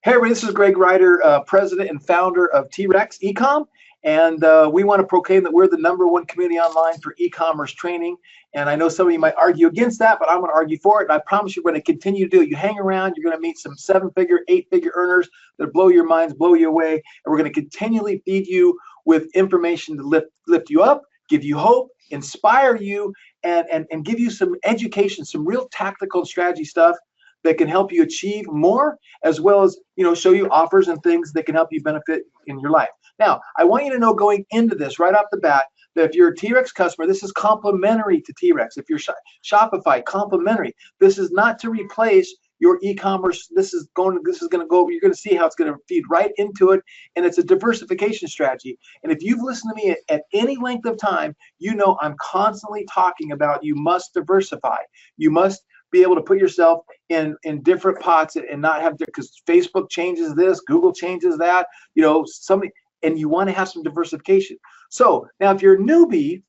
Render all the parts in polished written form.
Hey everybody, this is Greg Ryder, president and founder of T-REXecom, and we want to proclaim that we're the #1 community online for e-commerce training. And I know some of you might argue against that, but I'm going to argue for it. And I promise you we're going to continue to do it. You hang around, you're going to meet some 7-figure, 8-figure earners that blow your minds, blow you away, and we're going to continually feed you with information to lift you up, give you hope, inspire you, and give you some education, some real tactical strategy stuff that can help you achieve more, as well as, show you offers and things that can help you benefit in your life. Now, I want you to know going into this right off the bat that if you're a T-Rex customer, this is complimentary to T-Rex. If you're Shopify, complimentary. This is not to replace your e-commerce. This is going to go. You're going to see how it's going to feed right into it, and it's a diversification strategy. And if you've listened to me at any length of time, you know I'm constantly talking about you must diversify. You must be able to put yourself in different pots and not have to, because Facebook changes this, Google changes that, and you want to have some diversification. So now if you're a newbie,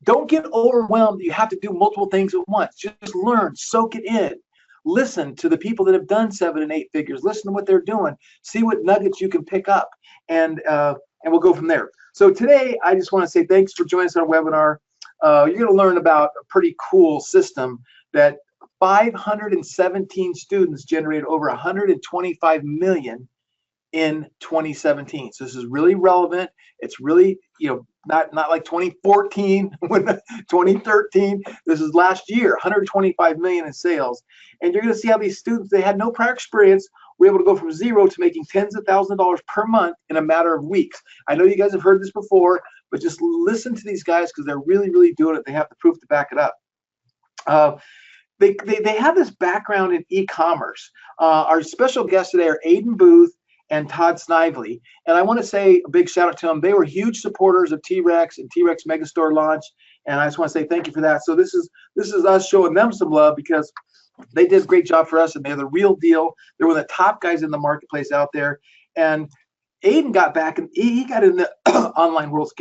don't get overwhelmed. You have to do multiple things at once. Just learn, soak it in. Listen to the people that have done 7 and 8 figures. Listen to what they're doing. See what nuggets you can pick up, and we'll go from there. So today, I just want to say thanks for joining us on our webinar. You're going to learn about a pretty cool system that 517 students generated over 125 million in 2017. So this is really relevant. It's really, not like 2014, 2013. This is last year, 125 million in sales. And you're going to see how these students, they had no prior experience, were able to go from zero to making tens of thousands of dollars per month in a matter of weeks. I know you guys have heard this before, but just listen to these guys because they're really, really doing it. They have the proof to back it up. They have this background in e-commerce. Our special guests today are Aiden Booth and Todd Snively, and I want to say a big shout out to them. They were huge supporters of T-Rex and T-Rex Megastore launch, and I just want to say thank you for that. So this is us showing them some love because they did a great job for us, and they're the real deal. They're one of the top guys in the marketplace out there. And Aiden got back, and he got in the online world,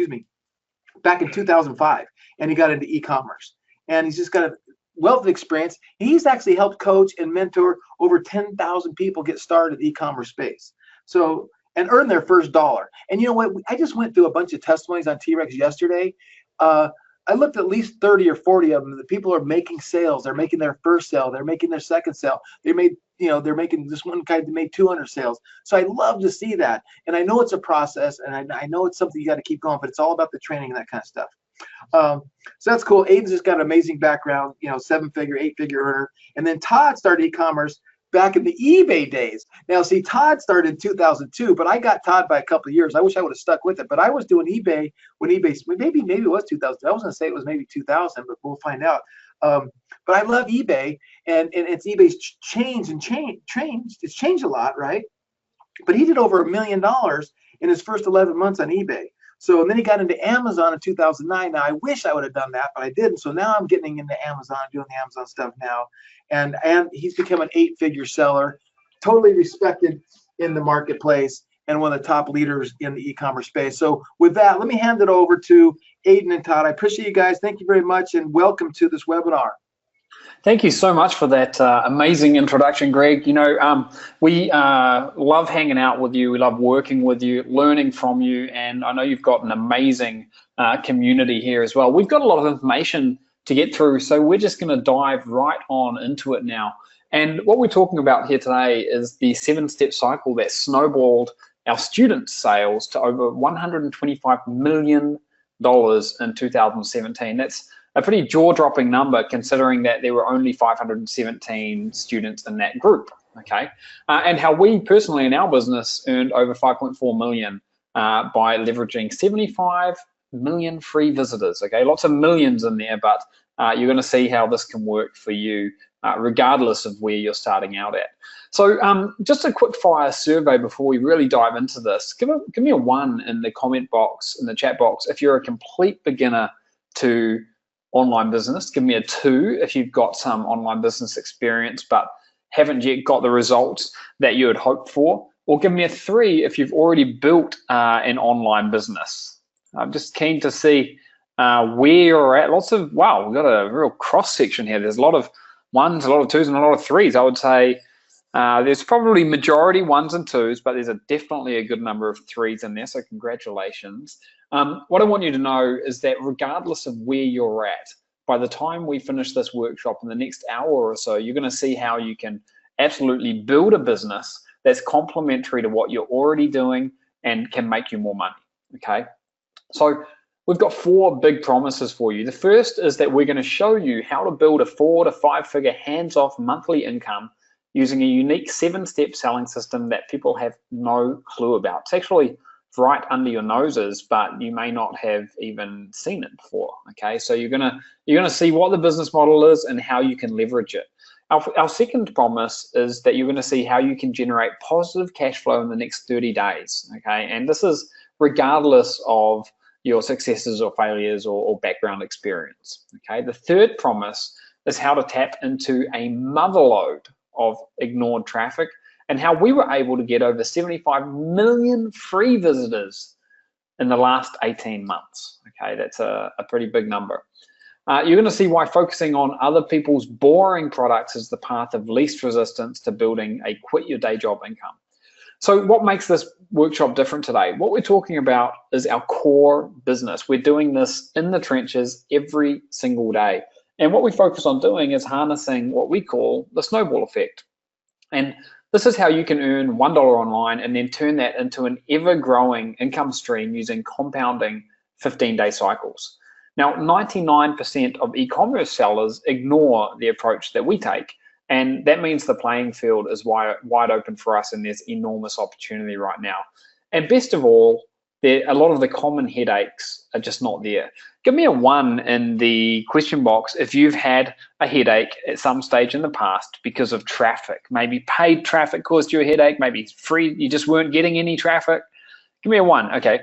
back in 2005, and he got into e-commerce, and he's just got a wealth of experience. He's actually helped coach and mentor over 10,000 people get started in the e-commerce space. So, and earn their first dollar. And you know what? I just went through a bunch of testimonies on T-Rex yesterday. I looked at least 30 or 40 of them. The people are making sales. They're making their first sale. They're making their second sale. They made, they're making this one guy that made 200 sales. So I love to see that. And I know it's a process, and I know it's something you got to keep going, but it's all about the training and that kind of stuff. So that's cool. Aiden's just got an amazing background, 7-figure, 8-figure earner. And then Todd started e-commerce back in the eBay days. Now, see, Todd started in 2002, but I got Todd by a couple of years. I wish I would have stuck with it, but I was doing eBay when eBay, maybe it was 2000. I was going to say it was maybe 2000, but we'll find out. But I love eBay, and it's eBay's changed. It's changed a lot, right? But he did over $1 million in his first 11 months on eBay. So, and then he got into Amazon in 2009. Now, I wish I would have done that, but I didn't. So now I'm getting into Amazon, doing the Amazon stuff now. And he's become an 8-figure seller, totally respected in the marketplace, and one of the top leaders in the e-commerce space. So with that, let me hand it over to Aiden and Todd. I appreciate you guys. Thank you very much, and welcome to this webinar. Thank you so much for that amazing introduction, Greg. We love hanging out with you. We love working with you, learning from you, and I know you've got an amazing community here as well. We've got a lot of information to get through, so we're just going to dive right on into it now. And what we're talking about here today is the 7-step cycle that snowballed our student sales to over $125 million in 2017. That's a pretty jaw-dropping number considering that there were only 517 students in that group, okay? And how we personally in our business earned over 5.4 million by leveraging 75 million free visitors, okay? Lots of millions in there, but you're gonna see how this can work for you regardless of where you're starting out at. So just a quick fire survey before we really dive into this. Give me a 1 in the comment box, in the chat box, if you're a complete beginner to online business. Give me a 2 if you've got some online business experience but haven't yet got the results that you had hoped for, or give me a 3 if you've already built an online business. I'm just keen to see where you're at. Wow, we've got a real cross section here. There's a lot of 1s, a lot of 2s, and a lot of 3s. I would say There's probably majority ones and twos, but there's definitely a good number of threes in there, so congratulations. What I want you to know is that regardless of where you're at, by the time we finish this workshop in the next hour or so, you're going to see how you can absolutely build a business that's complementary to what you're already doing and can make you more money, okay? So we've got 4 big promises for you. The first is that we're going to show you how to build a 4 to 5 figure hands-off monthly income using a unique 7-step selling system that people have no clue about. It's actually right under your noses, but you may not have even seen it before, okay? So you're gonna see what the business model is and how you can leverage it. Our second promise is that you're gonna see how you can generate positive cash flow in the next 30 days, okay? And this is regardless of your successes or failures or background experience, okay? The third promise is how to tap into a motherload of ignored traffic and how we were able to get over 75 million free visitors in the last 18 months. Okay, that's a pretty big number. You're going to see why focusing on other people's boring products is the path of least resistance to building a quit your day job income. So what makes this workshop different today? What we're talking about is our core business. We're doing this in the trenches every single day. And what we focus on doing is harnessing what we call the snowball effect. And this is how you can earn $1 online and then turn that into an ever-growing income stream using compounding 15-day cycles. Now, 99% of e-commerce sellers ignore the approach that we take, and that means the playing field is wide open for us, and there's enormous opportunity right now. And best of all, a lot of the common headaches are just not there. Give me a 1 in the question box if you've had a headache at some stage in the past because of traffic. Maybe paid traffic caused you a headache, maybe free, you just weren't getting any traffic. Give me a 1, okay.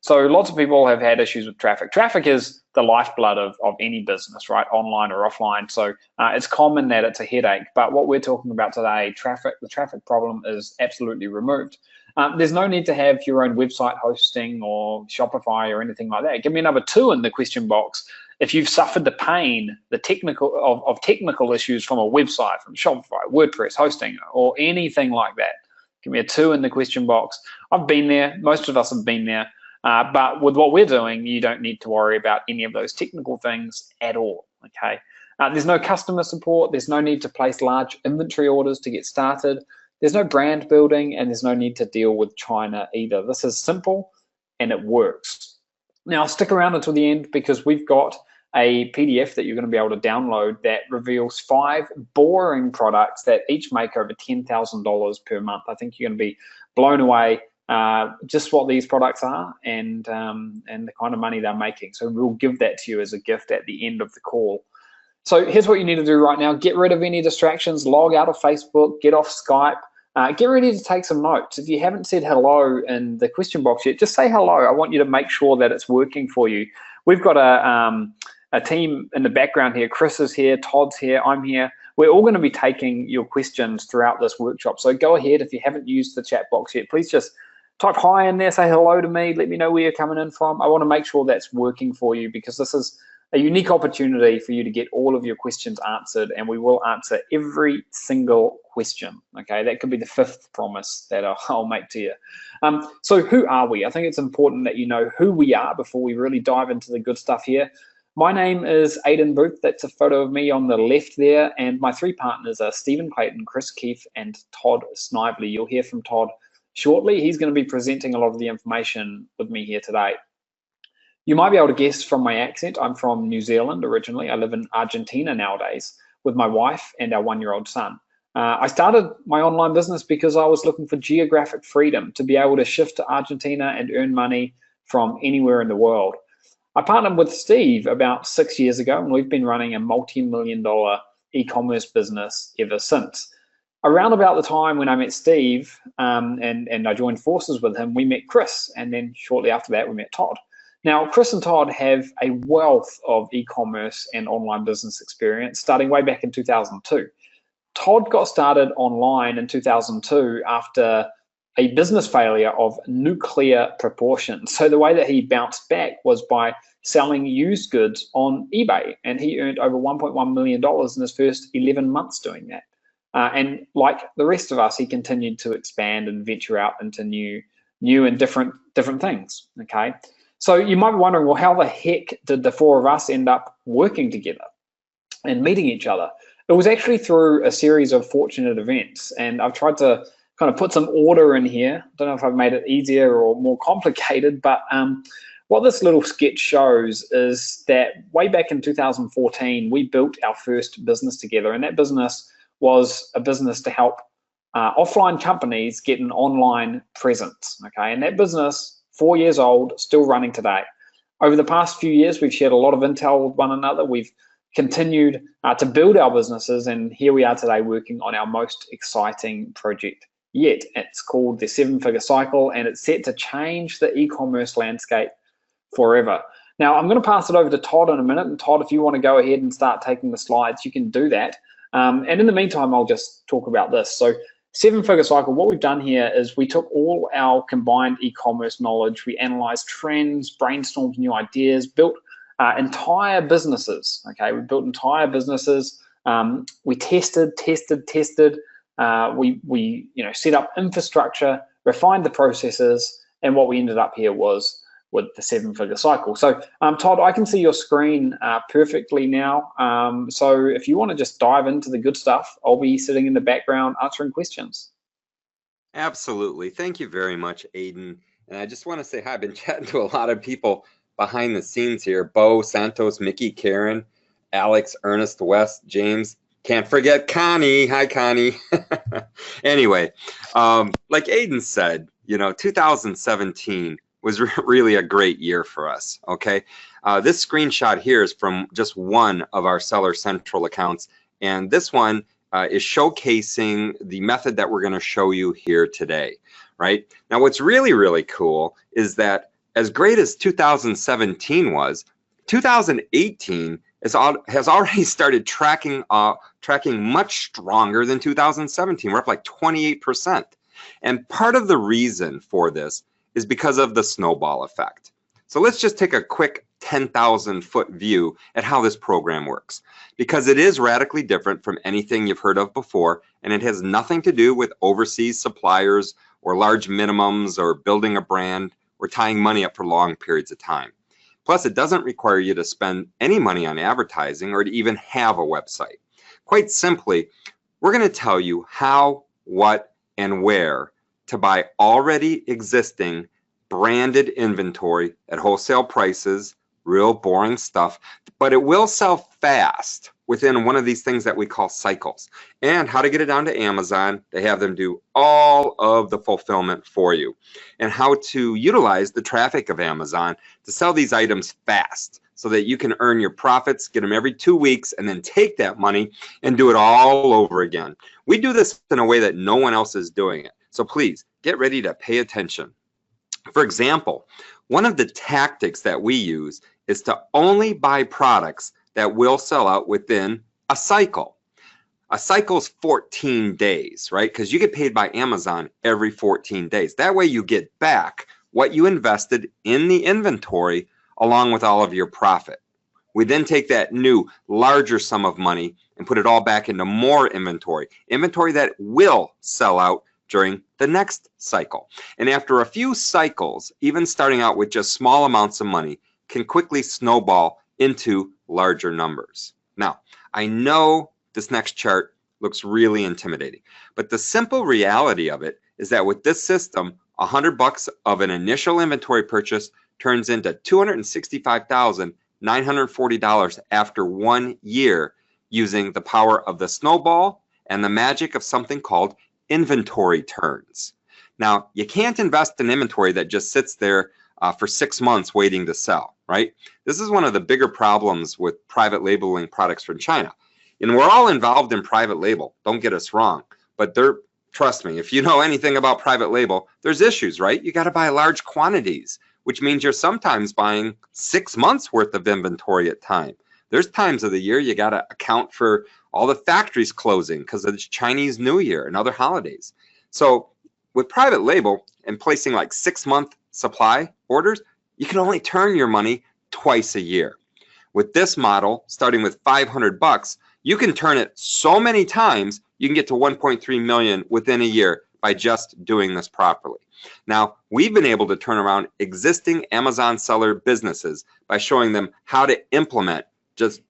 So lots of people have had issues with traffic. Traffic is the lifeblood of any business, right? Online or offline. So it's common that it's a headache, but what we're talking about today, the traffic problem is absolutely removed. There's no need to have your own website hosting or Shopify or anything like that. Give me another 2 in the question box if you've suffered the pain, the technical issues from a website, from Shopify, WordPress, hosting, or anything like that. Give me a 2 in the question box. I've been there. Most of us have been there. But with what we're doing, you don't need to worry about any of those technical things at all, okay? There's no customer support. There's no need to place large inventory orders to get started. There's no brand building, and there's no need to deal with China either. This is simple, and it works. Now, stick around until the end because we've got a PDF that you're going to be able to download that reveals 5 boring products that each make over $10,000 per month. I think you're going to be blown away just what these products are and the kind of money they're making. So we'll give that to you as a gift at the end of the call. So here's what you need to do right now. Get rid of any distractions, log out of Facebook, get off Skype, get ready to take some notes. If you haven't said hello in the question box yet, just say hello. I want you to make sure that it's working for you. We've got a team in the background here. Chris is here, Todd's here, I'm here. We're all going to be taking your questions throughout this workshop. So go ahead, if you haven't used the chat box yet, please just type hi in there, say hello to me, let me know where you're coming in from. I want to make sure that's working for you because this is a unique opportunity for you to get all of your questions answered, and we will answer every single question, okay? That could be the 5th promise that I'll make to you. So who are we? I think it's important that you know who we are before we really dive into the good stuff here. My name is Aidan Booth. That's a photo of me on the left there, and my 3 partners are Stephen Clayton, Chris Keefe, and Todd Snively. You'll hear from Todd shortly. He's going to be presenting a lot of the information with me here today. You might be able to guess from my accent, I'm from New Zealand originally. I live in Argentina nowadays with my wife and our 1-year-old son. I started my online business because I was looking for geographic freedom to be able to shift to Argentina and earn money from anywhere in the world. I partnered with Steve about 6 years ago, and we've been running a multi-million-dollar e-commerce business ever since. Around about the time when I met Steve and I joined forces with him, we met Chris, and then shortly after that, we met Todd. Now, Chris and Todd have a wealth of e-commerce and online business experience starting way back in 2002. Todd got started online in 2002 after a business failure of nuclear proportions. So the way that he bounced back was by selling used goods on eBay, and he earned over $1.1 million in his first 11 months doing that. And like the rest of us, he continued to expand and venture out into new and different things. Okay, so you might be wondering, well, how the heck did the four of us end up working together and meeting each other? It was actually through a series of fortunate events, and I've tried to kind of put some order in here. Don't know if I've made it easier or more complicated, but what this little sketch shows is that way back in 2014, we built our first business together, and that business was a business to help offline companies get an online presence. Okay, and that business, 4 years old, still running today. Over the past few years, we've shared a lot of intel with one another. We've continued to build our businesses, and here we are today working on our most exciting project yet. It's called the 7-Figure Cycle, and it's set to change the e-commerce landscape forever. Now, I'm going to pass it over to Todd in a minute, and Todd, if you want to go ahead and start taking the slides, you can do that. And in the meantime, I'll just talk about this. So 7-Figure Cycle, what we've done here is we took all our combined e-commerce knowledge, we analyzed trends, brainstormed new ideas, built entire businesses. Okay, we built entire businesses. We tested. We set up infrastructure, refined the processes, and what we ended up here was with the 7-Figure Cycle. So Todd, I can see your screen perfectly now. So if you want to just dive into the good stuff, I'll be sitting in the background answering questions. Absolutely. Thank you very much, Aiden. And I just want to say hi. I've been chatting to a lot of people behind the scenes here. Bo, Santos, Mickey, Karen, Alex, Ernest, West, James. Can't forget Connie. Hi, Connie. Anyway, like Aiden said, 2017 was really a great year for us, okay? This screenshot here is from just one of our Seller Central accounts, and this one is showcasing the method that we're going to show you here today, right? Now, what's really, really cool is that as great as 2017 was, 2018 has already started tracking much stronger than 2017. We're up like 28%. And part of the reason for this is because of the snowball effect. So let's just take a quick 10,000 foot view at how this program works, because it is radically different from anything you've heard of before, and it has nothing to do with overseas suppliers or large minimums or building a brand or tying money up for long periods of time. Plus, it doesn't require you to spend any money on advertising or to even have a website. Quite simply, we're going to tell you how, what, and where to buy already existing branded inventory at wholesale prices, real boring stuff, but it will sell fast within one of these things that we call cycles, and how to get it down to Amazon. They have them do all of the fulfillment for you, and how to utilize the traffic of Amazon to sell these items fast so that you can earn your profits, get them every 2 weeks, and then take that money and do it all over again. We do this in a way that no one else is doing it. So please get ready to pay attention. For example, one of the tactics that we use is to only buy products that will sell out within a cycle. A cycle is 14 days, right? Because you get paid by Amazon every 14 days. That way you get back what you invested in the inventory along with all of your profit. We then take that new larger sum of money and put it all back into more inventory that will sell out during the next cycle. And after a few cycles, even starting out with just small amounts of money can quickly snowball into larger numbers. Now, I know this next chart looks really intimidating, but the simple reality of it is that with this system, $100 of an initial inventory purchase turns into $265,940 after 1 year, using the power of the snowball and the magic of something called inventory turns. Now, you can't invest in inventory that just sits there for 6 months waiting to sell, right? This is one of the bigger problems with private labeling products from China. And we're all involved in private label, don't get us wrong, but trust me, if you know anything about private label, there's issues, right? You got to buy large quantities, which means you're sometimes buying 6 months worth of inventory at a time. There's times of the year you got to account for all the factories closing because of the Chinese New Year and other holidays. So with private label and placing like 6-month supply orders, you can only turn your money twice a year. With this model, starting with $500, you can turn it so many times you can get to 1.3 million within a year by just doing this properly. Now, we've been able to turn around existing Amazon seller businesses by showing them how to implement just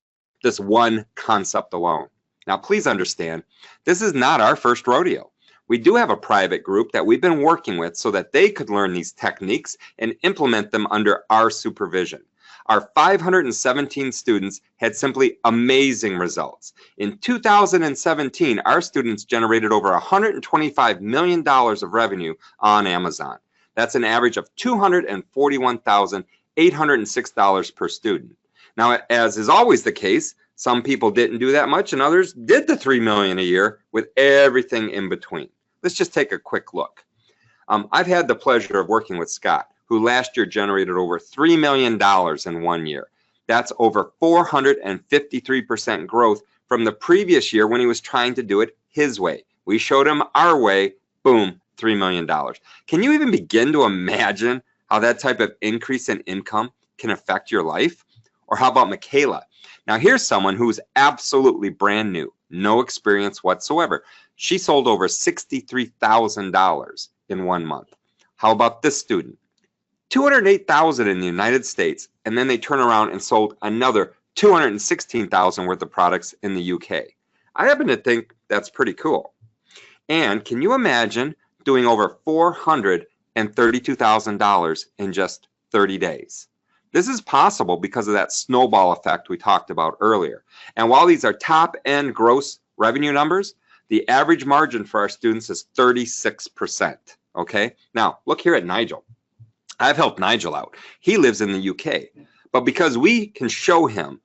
this one concept alone. Now, please understand, this is not our first rodeo. We do have a private group that we've been working with so that they could learn these techniques and implement them under our supervision. Our 517 students had simply amazing results. In 2017, our students generated over $125 million of revenue on Amazon. That's an average of $241,806 per student. Now, as is always the case, some people didn't do that much and others did the $3 million a year with everything in between. Let's just take a quick look. I've had the pleasure of working with Scott, who last year generated over $3 million in 1 year. That's over 453% growth from the previous year when he was trying to do it his way. We showed him our way, boom, $3 million. Can you even begin to imagine how that type of increase in income can affect your life? Or how about Michaela? Now here's someone who's absolutely brand new, no experience whatsoever. She sold over $63,000 in 1 month. How about this student? $208,000 in the United States, and then they turn around and sold another $216,000 worth of products in the UK. I happen to think that's pretty cool. And can you imagine doing over $432,000 in just 30 days? This is possible because of that snowball effect we talked about earlier. And while these are top-end gross revenue numbers, the average margin for our students is 36%. Okay? Now, look here at Nigel. I've helped Nigel out. He lives in the UK. But because we can show him,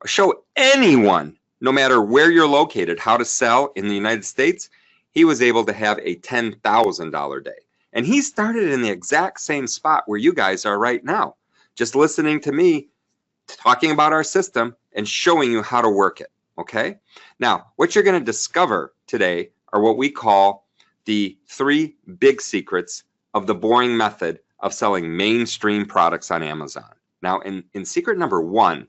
show anyone, no matter where you're located, how to sell in the United States, he was able to have a $10,000 day. And he started in the exact same spot where you guys are right now. Just listening to me talking about our system and showing you how to work it, okay? Now, what you're going to discover today are what we call the 3 big secrets of the boring method of selling mainstream products on Amazon. Now, in secret number 1,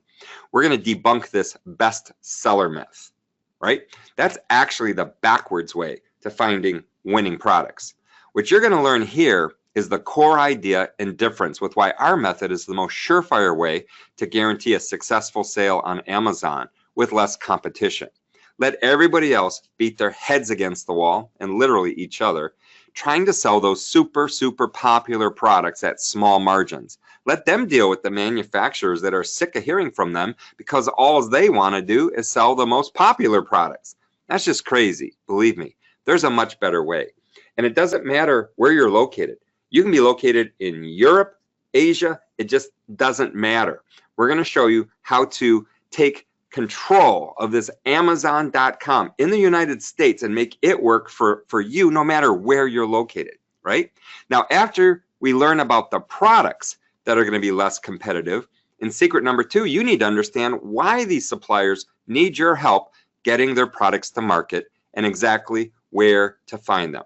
we're going to debunk this best seller myth, right? That's actually the backwards way to finding winning products. What you're going to learn here is the core idea and difference with why our method is the most surefire way to guarantee a successful sale on Amazon with less competition. Let everybody else beat their heads against the wall, and literally each other, trying to sell those super popular products at small margins. Let them deal with the manufacturers that are sick of hearing from them because all they want to do is sell the most popular products. That's just crazy. Believe me, there's a much better way. And it doesn't matter where you're located. You can be located in Europe, Asia, it just doesn't matter. We're going to show you how to take control of this Amazon.com in the United States and make it work for you no matter where you're located, right? Now, after we learn about the products that are going to be less competitive, in secret number 2, you need to understand why these suppliers need your help getting their products to market and exactly where to find them.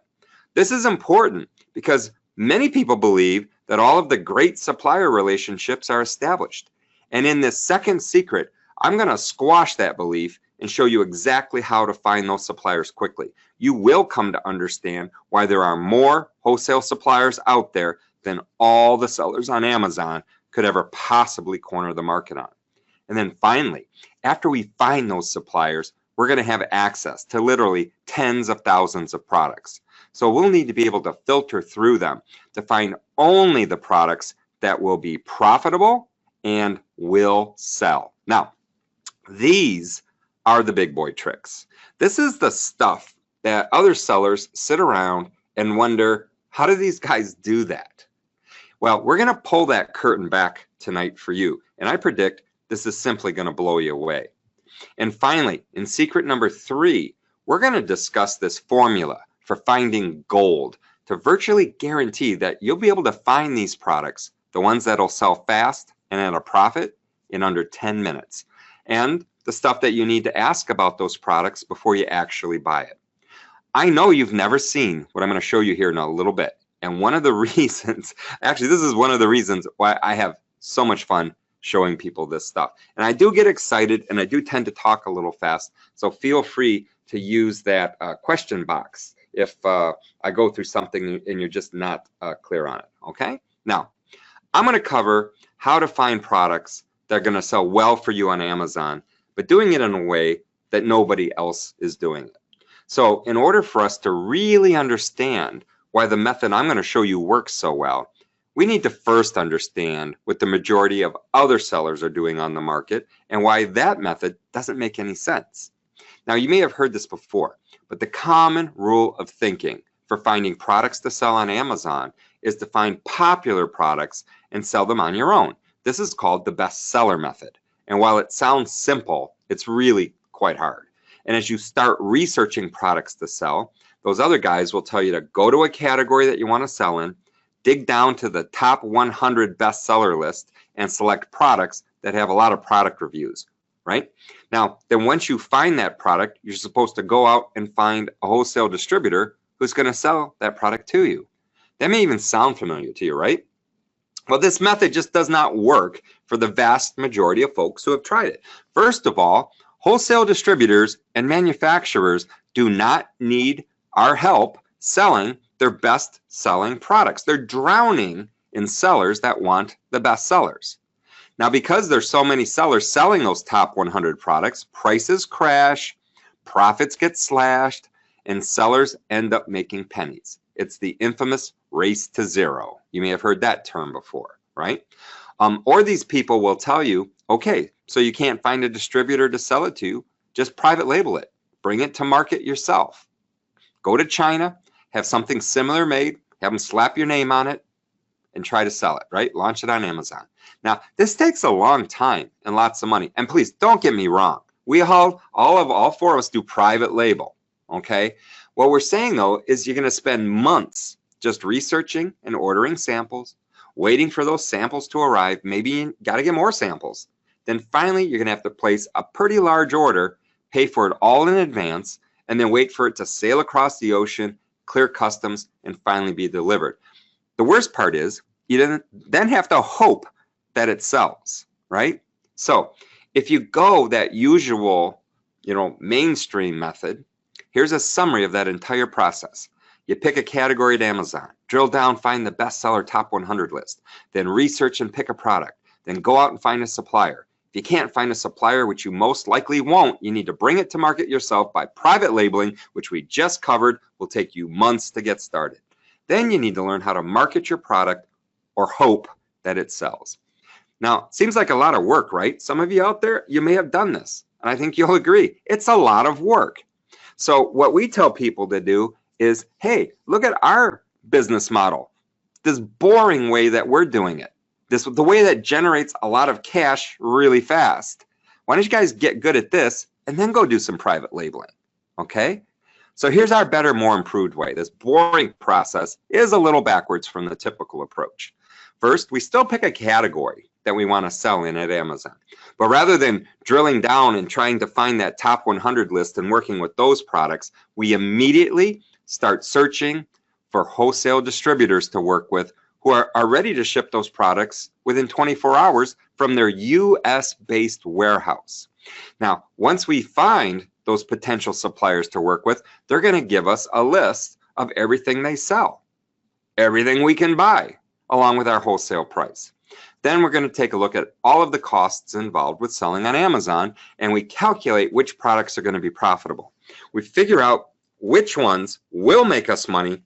This is important because many people believe that all of the great supplier relationships are established. And in this second secret, I'm going to squash that belief and show you exactly how to find those suppliers quickly. You will come to understand why there are more wholesale suppliers out there than all the sellers on Amazon could ever possibly corner the market on. And then finally, after we find those suppliers, we're going to have access to literally tens of thousands of products. So we'll need to be able to filter through them to find only the products that will be profitable and will sell. Now, these are the big boy tricks. This is the stuff that other sellers sit around and wonder, how do these guys do that? Well, we're going to pull that curtain back tonight for you, and I predict this is simply going to blow you away. And finally, in secret number 3, we're going to discuss this formula for finding gold to virtually guarantee that you'll be able to find these products, the ones that'll sell fast and at a profit, in under 10 minutes. And the stuff that you need to ask about those products before you actually buy it. I know you've never seen what I'm going to show you here in a little bit. And one of the reasons, actually, this is one of the reasons why I have so much fun showing people this stuff. And I do get excited and I do tend to talk a little fast. So feel free to use that question box if I go through something and you're just not clear on it, okay? Now, I'm going to cover how to find products that are going to sell well for you on Amazon, but doing it in a way that nobody else is doing it. So in order for us to really understand why the method I'm going to show you works so well, we need to first understand what the majority of other sellers are doing on the market and why that method doesn't make any sense. Now, you may have heard this before, but the common rule of thinking for finding products to sell on Amazon is to find popular products and sell them on your own. This is called the best seller method. And while it sounds simple, it's really quite hard. And as you start researching products to sell, those other guys will tell you to go to a category that you want to sell in, dig down to the top 100 bestseller list, and select products that have a lot of product reviews, right? Now, then once you find that product, you're supposed to go out and find a wholesale distributor who's going to sell that product to you. That may even sound familiar to you, right? Well, this method just does not work for the vast majority of folks who have tried it. First of all, wholesale distributors and manufacturers do not need our help selling their best-selling products. They're drowning in sellers that want the best sellers. Now, because there's so many sellers selling those top 100 products, prices crash, profits get slashed, and sellers end up making pennies. It's the infamous race to zero. You may have heard that term before, right? Or these people will tell you, okay, so you can't find a distributor to sell it to, just private label it. Bring it to market yourself. Go to China, have something similar made, have them slap your name on it, and try to sell it, right? Launch it on Amazon. Now, this takes a long time and lots of money. And please, don't get me wrong. We all four of us do private label, okay? What we're saying, though, is you're going to spend months just researching and ordering samples, waiting for those samples to arrive. Maybe you got to get more samples. Then finally, you're going to have to place a pretty large order, pay for it all in advance, and then wait for it to sail across the ocean, clear customs, and finally be delivered. The worst part is you then have to hope that it sells, right? So if you go that usual, mainstream method, here's a summary of that entire process. You pick a category at Amazon, drill down, find the bestseller top 100 list, then research and pick a product, then go out and find a supplier. If you can't find a supplier, which you most likely won't, you need to bring it to market yourself by private labeling, which we just covered, will take you months to get started. Then you need to learn how to market your product or hope that it sells. Now, it seems like a lot of work, right? Some of you out there, you may have done this, and I think you'll agree. It's a lot of work. So what we tell people to do is, hey, look at our business model, this boring way that we're doing it. The way that generates a lot of cash really fast. Why don't you guys get good at this and then go do some private labeling, okay? So here's our better, more improved way. This boring process is a little backwards from the typical approach. First, we still pick a category that we want to sell in at Amazon. But rather than drilling down and trying to find that top 100 list and working with those products, we immediately start searching for wholesale distributors to work with who are ready to ship those products within 24 hours from their US-based warehouse. Now, once we find those potential suppliers to work with, they're going to give us a list of everything they sell, everything we can buy, along with our wholesale price. Then we're going to take a look at all of the costs involved with selling on Amazon, and we calculate which products are going to be profitable. We figure out which ones will make us money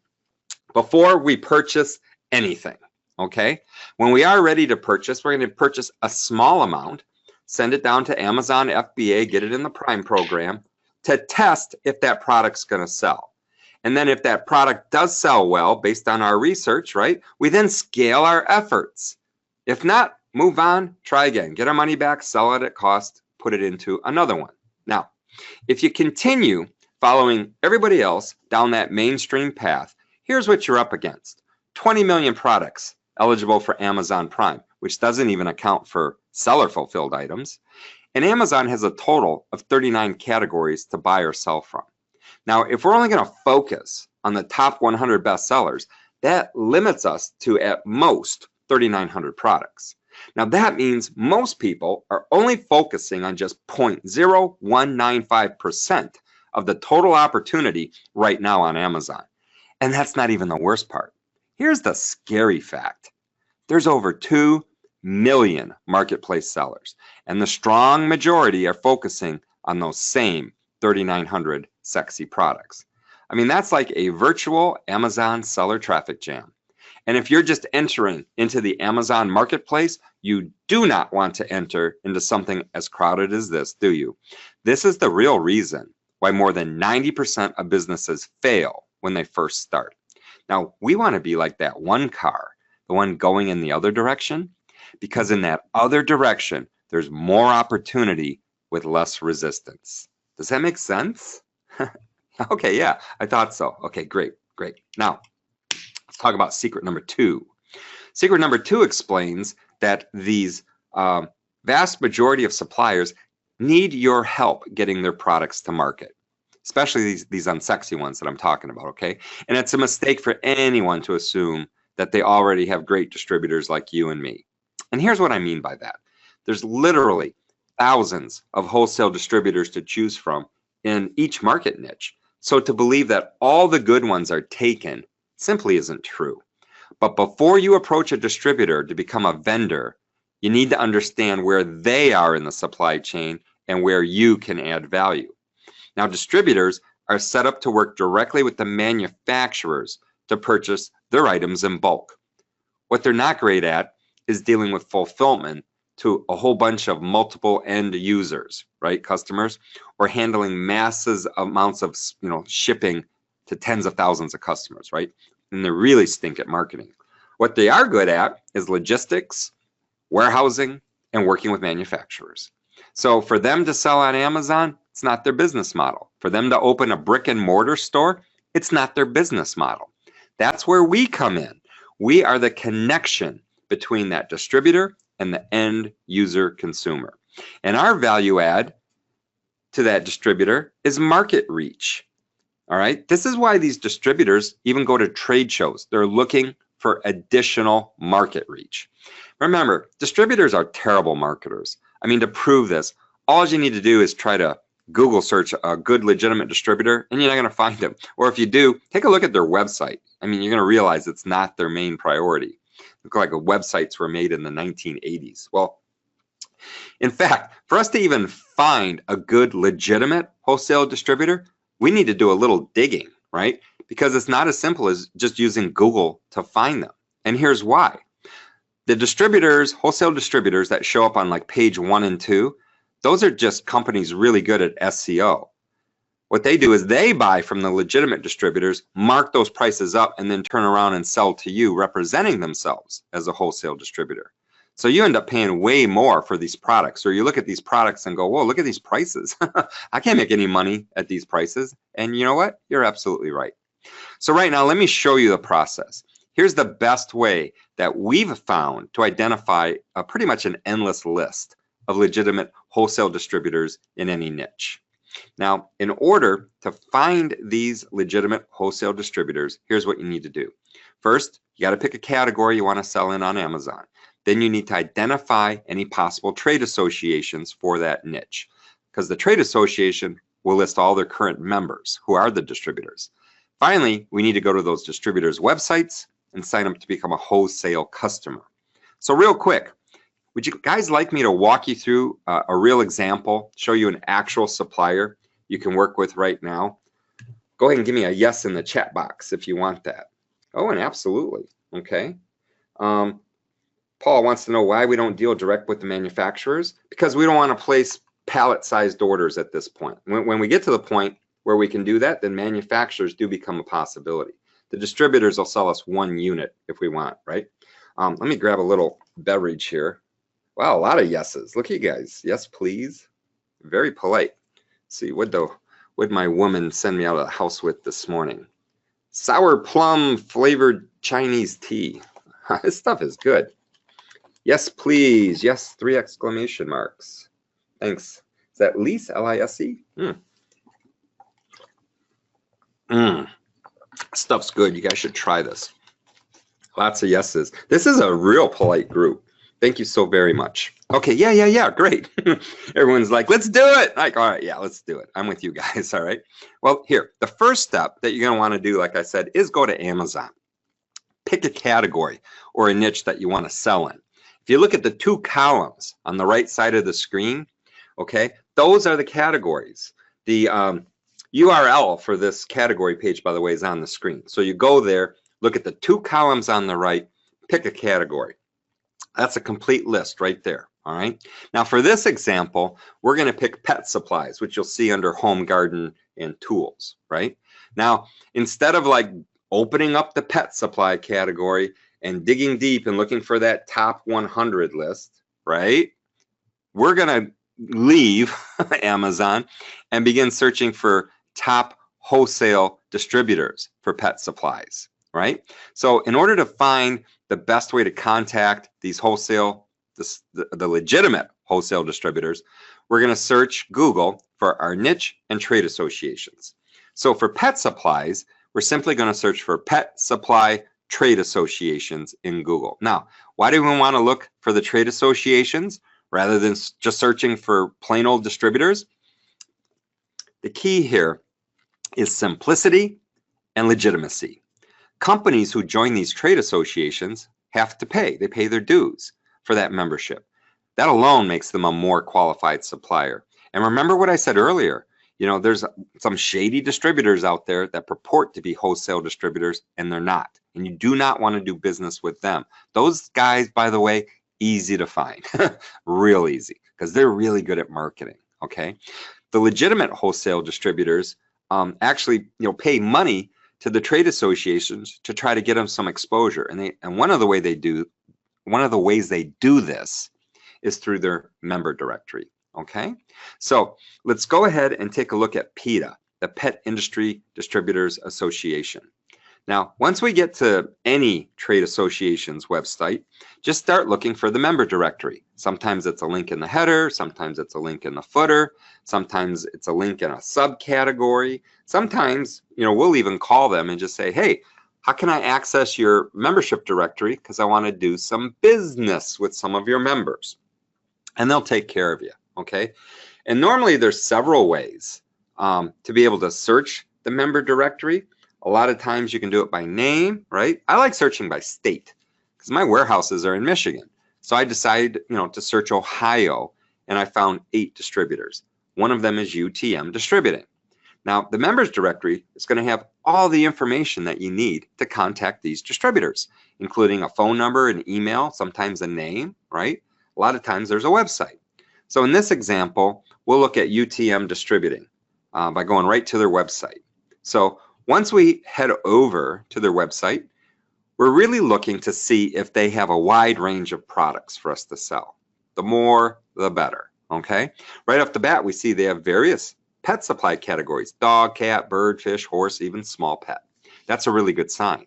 before we purchase anything, okay? When we are ready to purchase, we're going to purchase a small amount, send it down to Amazon FBA, get it in the Prime program to test if that product's going to sell. And then if that product does sell well based on our research, right, we then scale our efforts. If not, move on, try again, get our money back, sell it at cost, put it into another one. Now, if you continue following everybody else down that mainstream path, here's what you're up against. 20 million products eligible for Amazon Prime, which doesn't even account for seller-fulfilled items. And Amazon has a total of 39 categories to buy or sell from. Now, if we're only going to focus on the top 100 bestsellers, that limits us to at most 3,900 products. Now, that means most people are only focusing on just 0.0195% of the total opportunity right now on Amazon. And that's not even the worst part. Here's the scary fact. There's over 2 million marketplace sellers, and the strong majority are focusing on those same 3,900 sexy products. I mean, that's like a virtual Amazon seller traffic jam. And if you're just entering into the Amazon marketplace, you do not want to enter into something as crowded as this, do you? This is the real reason why more than 90% of businesses fail when they first start. Now, we want to be like that one car, the one going in the other direction, because in that other direction, there's more opportunity with less resistance. Does that make sense? Okay, yeah, I thought so. Okay, great. Now, let's talk about secret number 2. Secret number 2 explains that these vast majority of suppliers need your help getting their products to market, especially these unsexy ones that I'm talking about, okay? And it's a mistake for anyone to assume that they already have great distributors like you and me. And here's what I mean by that. There's literally thousands of wholesale distributors to choose from in each market niche. So to believe that all the good ones are taken simply isn't true. But before you approach a distributor to become a vendor, you need to understand where they are in the supply chain and where you can add value. Now, distributors are set up to work directly with the manufacturers to purchase their items in bulk. What they're not great at is dealing with fulfillment to a whole bunch of multiple end users, right, customers, or handling massive amounts of shipping to tens of thousands of customers, right? And they really stink at marketing. What they are good at is logistics, warehousing, and working with manufacturers. So for them to sell on Amazon, it's not their business model. For them to open a brick and mortar store, it's not their business model. That's where we come in. We are the connection between that distributor and the end user consumer. And our value add to that distributor is market reach. All right. This is why these distributors even go to trade shows. They're looking for additional market reach. Remember, distributors are terrible marketers. I mean, to prove this, all you need to do is try to Google search a good legitimate distributor and you're not going to find them. Or if you do, take a look at their website. I mean, you're going to realize it's not their main priority. Look like websites were made in the 1980s. Well, in fact, for us to even find a good legitimate wholesale distributor, we need to do a little digging, right? Because it's not as simple as just using Google to find them. And here's why. The distributors, wholesale distributors that show up on like page 1 and 2, those are just companies really good at SEO. What they do is they buy from the legitimate distributors, mark those prices up, and then turn around and sell to you, representing themselves as a wholesale distributor. So you end up paying way more for these products, or you look at these products and go, whoa, look at these prices. I can't make any money at these prices. And you know what? You're absolutely right. So right now, let me show you the process. Here's the best way that we've found to identify pretty much an endless list of legitimate wholesale distributors in any niche. Now, in order to find these legitimate wholesale distributors, here's what you need to do. First, you got to pick a category you want to sell in on Amazon. Then you need to identify any possible trade associations for that niche, because the trade association will list all their current members who are the distributors. Finally, we need to go to those distributors' websites and sign up to become a wholesale customer. So real quick, would you guys like me to walk you through a real example, show you an actual supplier you can work with right now? Go ahead and give me a yes in the chat box if you want that. Oh, and absolutely. Okay. Paul wants to know why we don't deal direct with the manufacturers. Because we don't want to place pallet-sized orders at this point. When we get to the point where we can do that, then manufacturers do become a possibility. The distributors will sell us 1 unit if we want, right? Let me grab a little beverage here. Wow, a lot of yeses. Look at you guys. Yes, please. Very polite. Let's see, what'd my woman send me out of the house with this morning? Sour plum flavored Chinese tea. This stuff is good. Yes, please. Yes, 3 exclamation marks. Thanks. Is that Lise, L-I-S-E? Stuff's good. You guys should try this. Lots of yeses. This is a real polite group. Thank you so very much. Okay, yeah, great. Everyone's like, let's do it. Like, all right, yeah, let's do it. I'm with you guys, all right? Well, here, the first step that you're gonna wanna do, like I said, is go to Amazon. Pick a category or a niche that you wanna sell in. If you look at the two columns on the right side of the screen, okay, those are the categories. The URL for this category page, by the way, is on the screen. So you go there, look at the two columns on the right, pick a category. That's a complete list right there, all right? Now for this example, we're gonna pick pet supplies, which you'll see under home, garden, and tools, right? Now, instead of like opening up the pet supply category and digging deep and looking for that top 100 list, right? We're gonna leave Amazon and begin searching for top wholesale distributors for pet supplies, right? So in order to find the best way to contact these wholesale, the legitimate wholesale distributors, we're going to search Google for our niche and trade associations. So for pet supplies, we're simply going to search for pet supply trade associations in Google. Now, why do we want to look for the trade associations rather than just searching for plain old distributors? The key here is simplicity and legitimacy. Companies who join these trade associations have to pay. They pay their dues for that membership. That alone makes them a more qualified supplier. And remember what I said earlier, you know, there's some shady distributors out there that purport to be wholesale distributors and they're not. And you do not want to do business with them. Those guys, by the way, easy to find, real easy, because they're really good at marketing, okay? The legitimate wholesale distributors actually, pay money to the trade associations to try to get them some exposure. And one of the ways they do this is through their member directory. Okay, so let's go ahead and take a look at PETA, the Pet Industry Distributors Association. Now, once we get to any trade association's website, just start looking for the member directory. Sometimes it's a link in the header, sometimes it's a link in the footer, sometimes it's a link in a subcategory. Sometimes, we'll even call them and just say, hey, how can I access your membership directory? Because I want to do some business with some of your members. And they'll take care of you, okay? And normally there's several ways to be able to search the member directory. A lot of times you can do it by name, right? I like searching by state because my warehouses are in Michigan. So I decided, to search Ohio, and I found 8 distributors. One of them is UTM Distributing. Now, the members directory is going to have all the information that you need to contact these distributors, including a phone number, an email, sometimes a name, right? A lot of times there's a website. So in this example, we'll look at UTM Distributing by going right to their website. So once we head over to their website, we're really looking to see if they have a wide range of products for us to sell. The more, the better, okay? Right off the bat, we see they have various pet supply categories: dog, cat, bird, fish, horse, even small pet. That's a really good sign.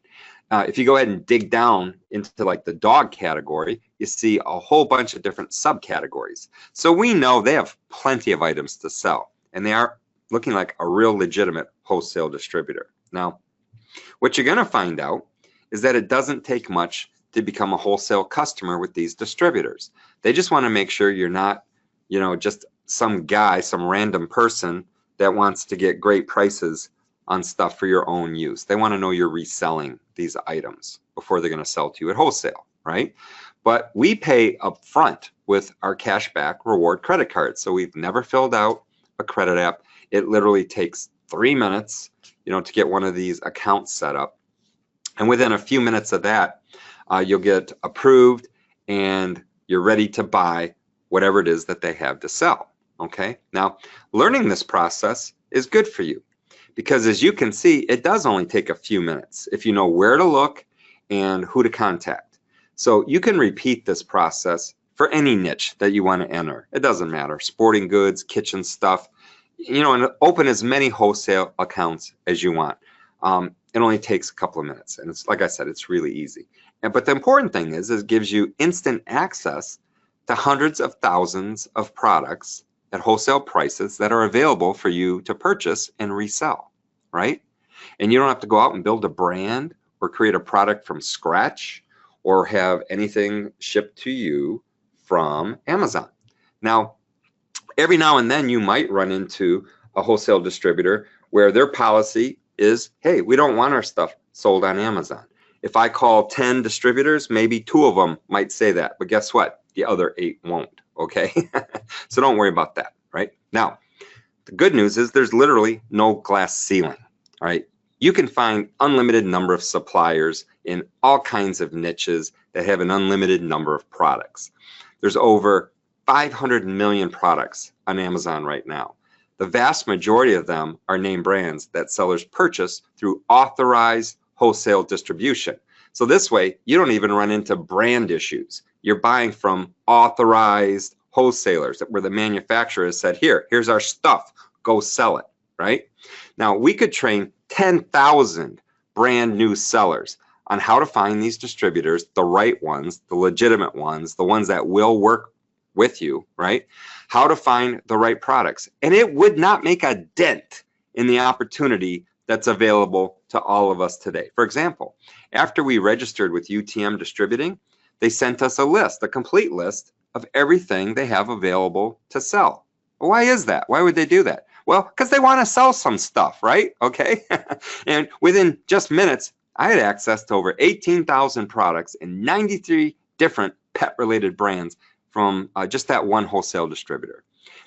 If you go ahead and dig down into like the dog category, you see a whole bunch of different subcategories. So we know they have plenty of items to sell, and they are looking like a real legitimate wholesale distributor. Now, what you're going to find out is that it doesn't take much to become a wholesale customer with these distributors. They just want to make sure you're not, just some guy, some random person that wants to get great prices on stuff for your own use. They want to know you're reselling these items before they're going to sell to you at wholesale, right? But we pay up front with our cashback reward credit card. So we've never filled out a credit app. It literally takes 3 minutes, to get one of these accounts set up. And within a few minutes of that, you'll get approved and you're ready to buy whatever it is that they have to sell, okay? Now, learning this process is good for you because as you can see, it does only take a few minutes if you know where to look and who to contact. So you can repeat this process for any niche that you want to enter. It doesn't matter, sporting goods, kitchen stuff, and open as many wholesale accounts as you want. It only takes a couple of minutes, and it's like I said, it's really easy. But the important thing is it gives you instant access to hundreds of thousands of products at wholesale prices that are available for you to purchase and resell, right? And you don't have to go out and build a brand or create a product from scratch or have anything shipped to you from Amazon. Now, every now and then you might run into a wholesale distributor where their policy is, hey, we don't want our stuff sold on Amazon. If I call 10 distributors, maybe 2 of them might say that, but guess what? The other 8 won't, okay? So don't worry about that, right? Now, the good news is there's literally no glass ceiling, all right? You can find unlimited number of suppliers in all kinds of niches that have an unlimited number of products. There's over 500 million products on Amazon right now. The vast majority of them are name brands that sellers purchase through authorized wholesale distribution. So this way, you don't even run into brand issues. You're buying from authorized wholesalers where the manufacturer has said, here's our stuff, go sell it, right? Now, we could train 10,000 brand new sellers on how to find these distributors, the right ones, the legitimate ones, the ones that will work with you, right? How to find the right products. And it would not make a dent in the opportunity that's available to all of us today. For example, after we registered with UTM Distributing, they sent us a list, a complete list of everything they have available to sell. Why is that? Why would they do that? Well, because they want to sell some stuff, right? Okay. And within just minutes, I had access to over 18,000 products and 93 different pet-related brands from just that one wholesale distributor.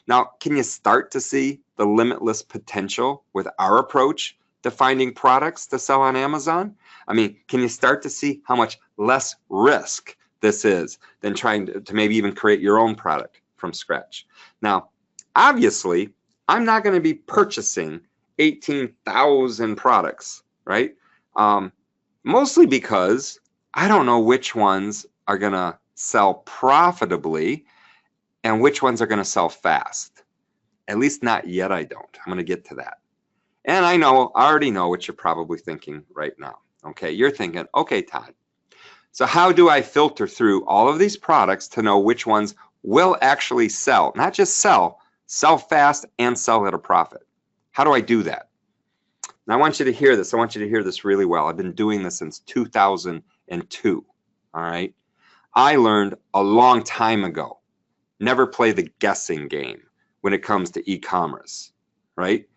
Now, can you start to see the limitless potential with our approach to finding products to sell on Amazon? I mean, can you start to see how much less risk this is than trying to maybe even create your own product from scratch? Now, obviously, I'm not going to be purchasing 18,000 products, right? Mostly because I don't know which ones are going to sell profitably and which ones are going to sell fast. At least not yet, I don't. I'm going to get to that. And I already know what you're probably thinking right now. Okay, you're thinking, okay, Todd, so how do I filter through all of these products to know which ones will actually sell? Not just sell fast and sell at a profit. How do I do that? Now I want you to hear this. I want you to hear this really well. I've been doing this since 2002, all right? I learned a long time ago, never play the guessing game when it comes to e-commerce, right?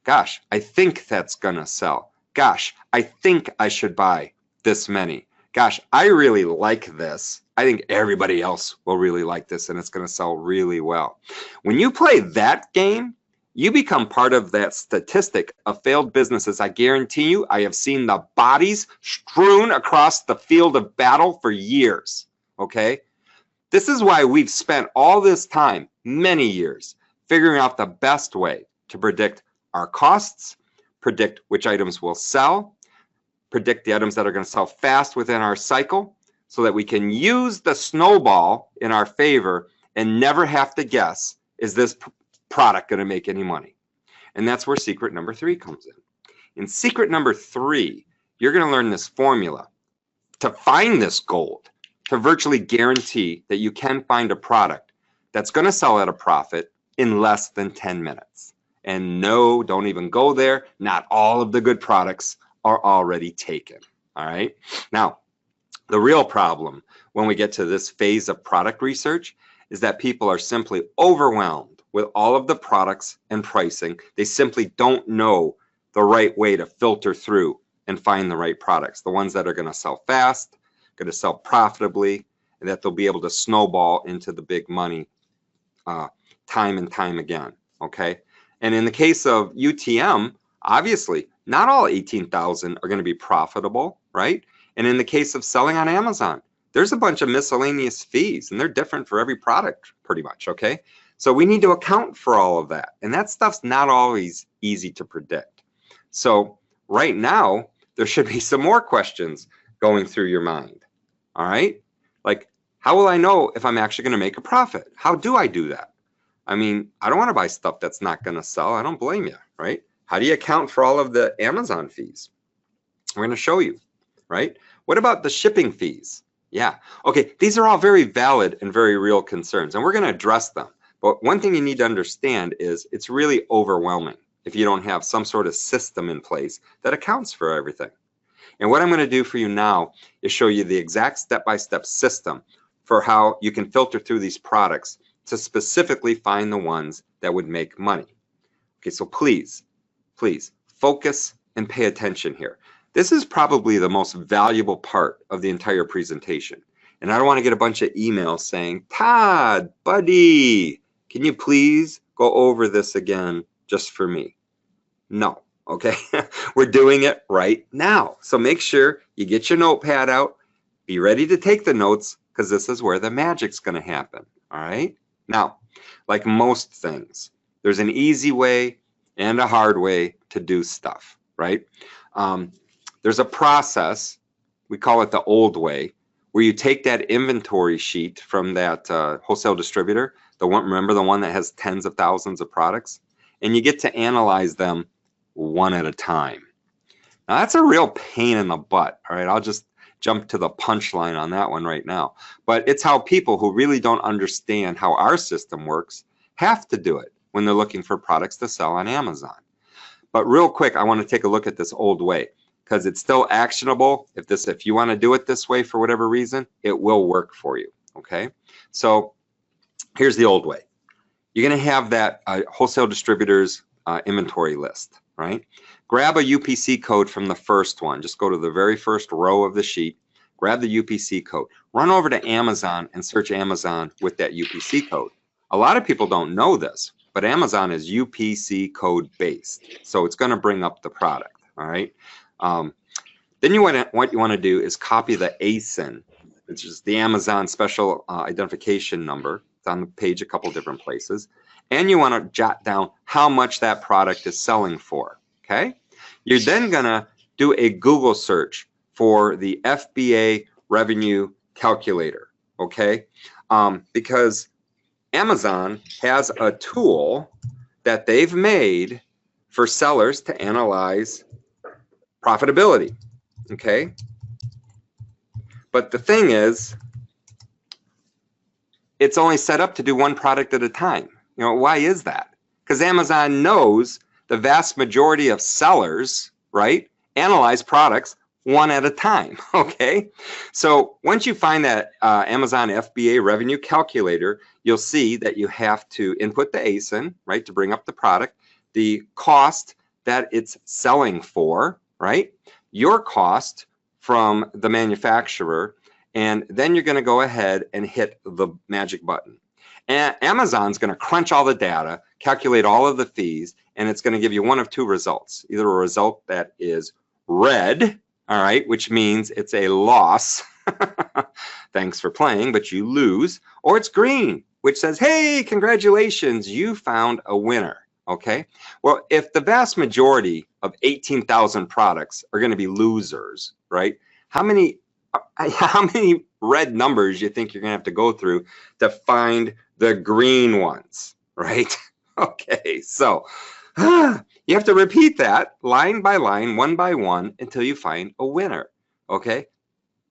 Gosh, I think that's gonna sell. Gosh, I think I should buy this many. Gosh, I really like this. I think everybody else will really like this and it's gonna sell really well. When you play that game, you become part of that statistic of failed businesses. I guarantee you, I have seen the bodies strewn across the field of battle for years, okay? This is why we've spent all this time, many years, figuring out the best way to predict our costs, predict which items will sell, predict the items that are going to sell fast within our cycle so that we can use the snowball in our favor and never have to guess, is this product going to make any money? And that's where secret number 3 comes in. In secret number 3, you're going to learn this formula to find this gold, to virtually guarantee that you can find a product that's going to sell at a profit in less than 10 minutes. And no, don't even go there. Not all of the good products are already taken, all right? Now, the real problem when we get to this phase of product research is that people are simply overwhelmed with all of the products and pricing. They simply don't know the right way to filter through and find the right products, the ones that are going to sell fast, going to sell profitably, and that they'll be able to snowball into the big money time and time again, okay? And in the case of UTM, obviously, not all 18,000 are going to be profitable, right? And in the case of selling on Amazon, there's a bunch of miscellaneous fees, and they're different for every product pretty much, okay? So we need to account for all of that. And that stuff's not always easy to predict. So right now, there should be some more questions going through your mind, all right? Like, how will I know if I'm actually going to make a profit? How do I do that? I mean, I don't want to buy stuff that's not going to sell. I don't blame you, right? How do you account for all of the Amazon fees? We're going to show you, right? What about the shipping fees? Yeah, okay, these are all very valid and very real concerns, and we're going to address them. But one thing you need to understand is it's really overwhelming if you don't have some sort of system in place that accounts for everything. And what I'm going to do for you now is show you the exact step-by-step system for how you can filter through these products to specifically find the ones that would make money. Okay, so please, please focus and pay attention here. This is probably the most valuable part of the entire presentation. And I don't want to get a bunch of emails saying, Todd, buddy, can you please go over this again just for me? No, okay? We're doing it right now. So make sure you get your notepad out, be ready to take the notes, because this is where the magic's going to happen, all right? Now, like most things, there's an easy way and a hard way to do stuff, right? There's a process, we call it the old way, where you take that inventory sheet from that wholesale distributor, the one, remember the one that has tens of thousands of products, and you get to analyze them one at a time. Now that's a real pain in the butt, all right? I'll just jump to the punchline on that one right now. But it's how people who really don't understand how our system works have to do it when they're looking for products to sell on Amazon. But real quick, I want to take a look at this old way, because it's still actionable. If you want to do it this way for whatever reason, it will work for you, okay? So here's the old way. You're going to have that wholesale distributor's inventory list, right? Grab a UPC code from the first one. Just go to the very first row of the sheet, grab the UPC code, run over to Amazon and search Amazon with that UPC code. A lot of people don't know this, but Amazon is UPC code based. So it's going to bring up the product, all right? Then what you want to do is copy the ASIN, which is the Amazon Special Identification Number. It's on the page a couple different places. And you want to jot down how much that product is selling for, okay? You're then going to do a Google search for the FBA revenue calculator, okay? Because Amazon has a tool that they've made for sellers to analyze profitability, okay? But the thing is, it's only set up to do one product at a time. You know, why is that? Because Amazon knows the vast majority of sellers, right, analyze products one at a time, okay? So once you find that Amazon FBA revenue calculator, you'll see that you have to input the ASIN, right, to bring up the product, the cost that it's selling for, right, your cost from the manufacturer, and then you're going to go ahead and hit the magic button. And Amazon's going to crunch all the data, calculate all of the fees, and it's going to give you one of two results. Either a result that is red, all right, which means it's a loss. Thanks for playing, but you lose. Or it's green, which says, hey, congratulations, you found a winner. Okay, well, if the vast majority of 18,000 products are going to be losers, right? How many red numbers you think you're going to have to go through to find the green ones, right? Okay, so you have to repeat that line by line, one by one, until you find a winner, okay?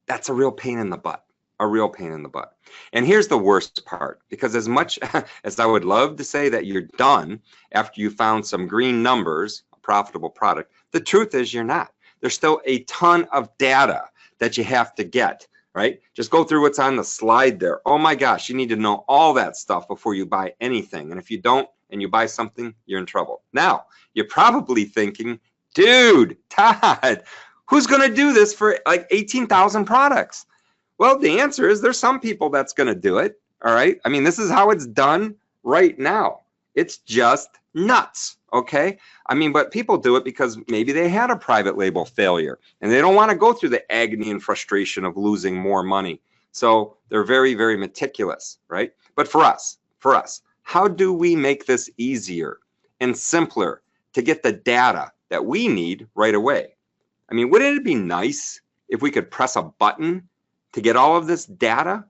That's a real pain in the butt, a real pain in the butt. And here's the worst part, because as much as I would love to say that you're done after you found some green numbers, a profitable product, the truth is you're not. There's still a ton of data that you have to get, right? Just go through what's on the slide there. Oh my gosh, you need to know all that stuff before you buy anything. And if you don't and you buy something, you're in trouble. Now, you're probably thinking, dude, Todd, who's going to do this for like 18,000 products? Well, the answer is there's some people that's going to do it, all right? I mean, this is how it's done right now. It's just nuts, okay? I mean, but people do it because maybe they had a private label failure and they don't want to go through the agony and frustration of losing more money. So they're very, very meticulous, right? But for us, how do we make this easier and simpler to get the data that we need right away? I mean, wouldn't it be nice if we could press a button to get all of this data,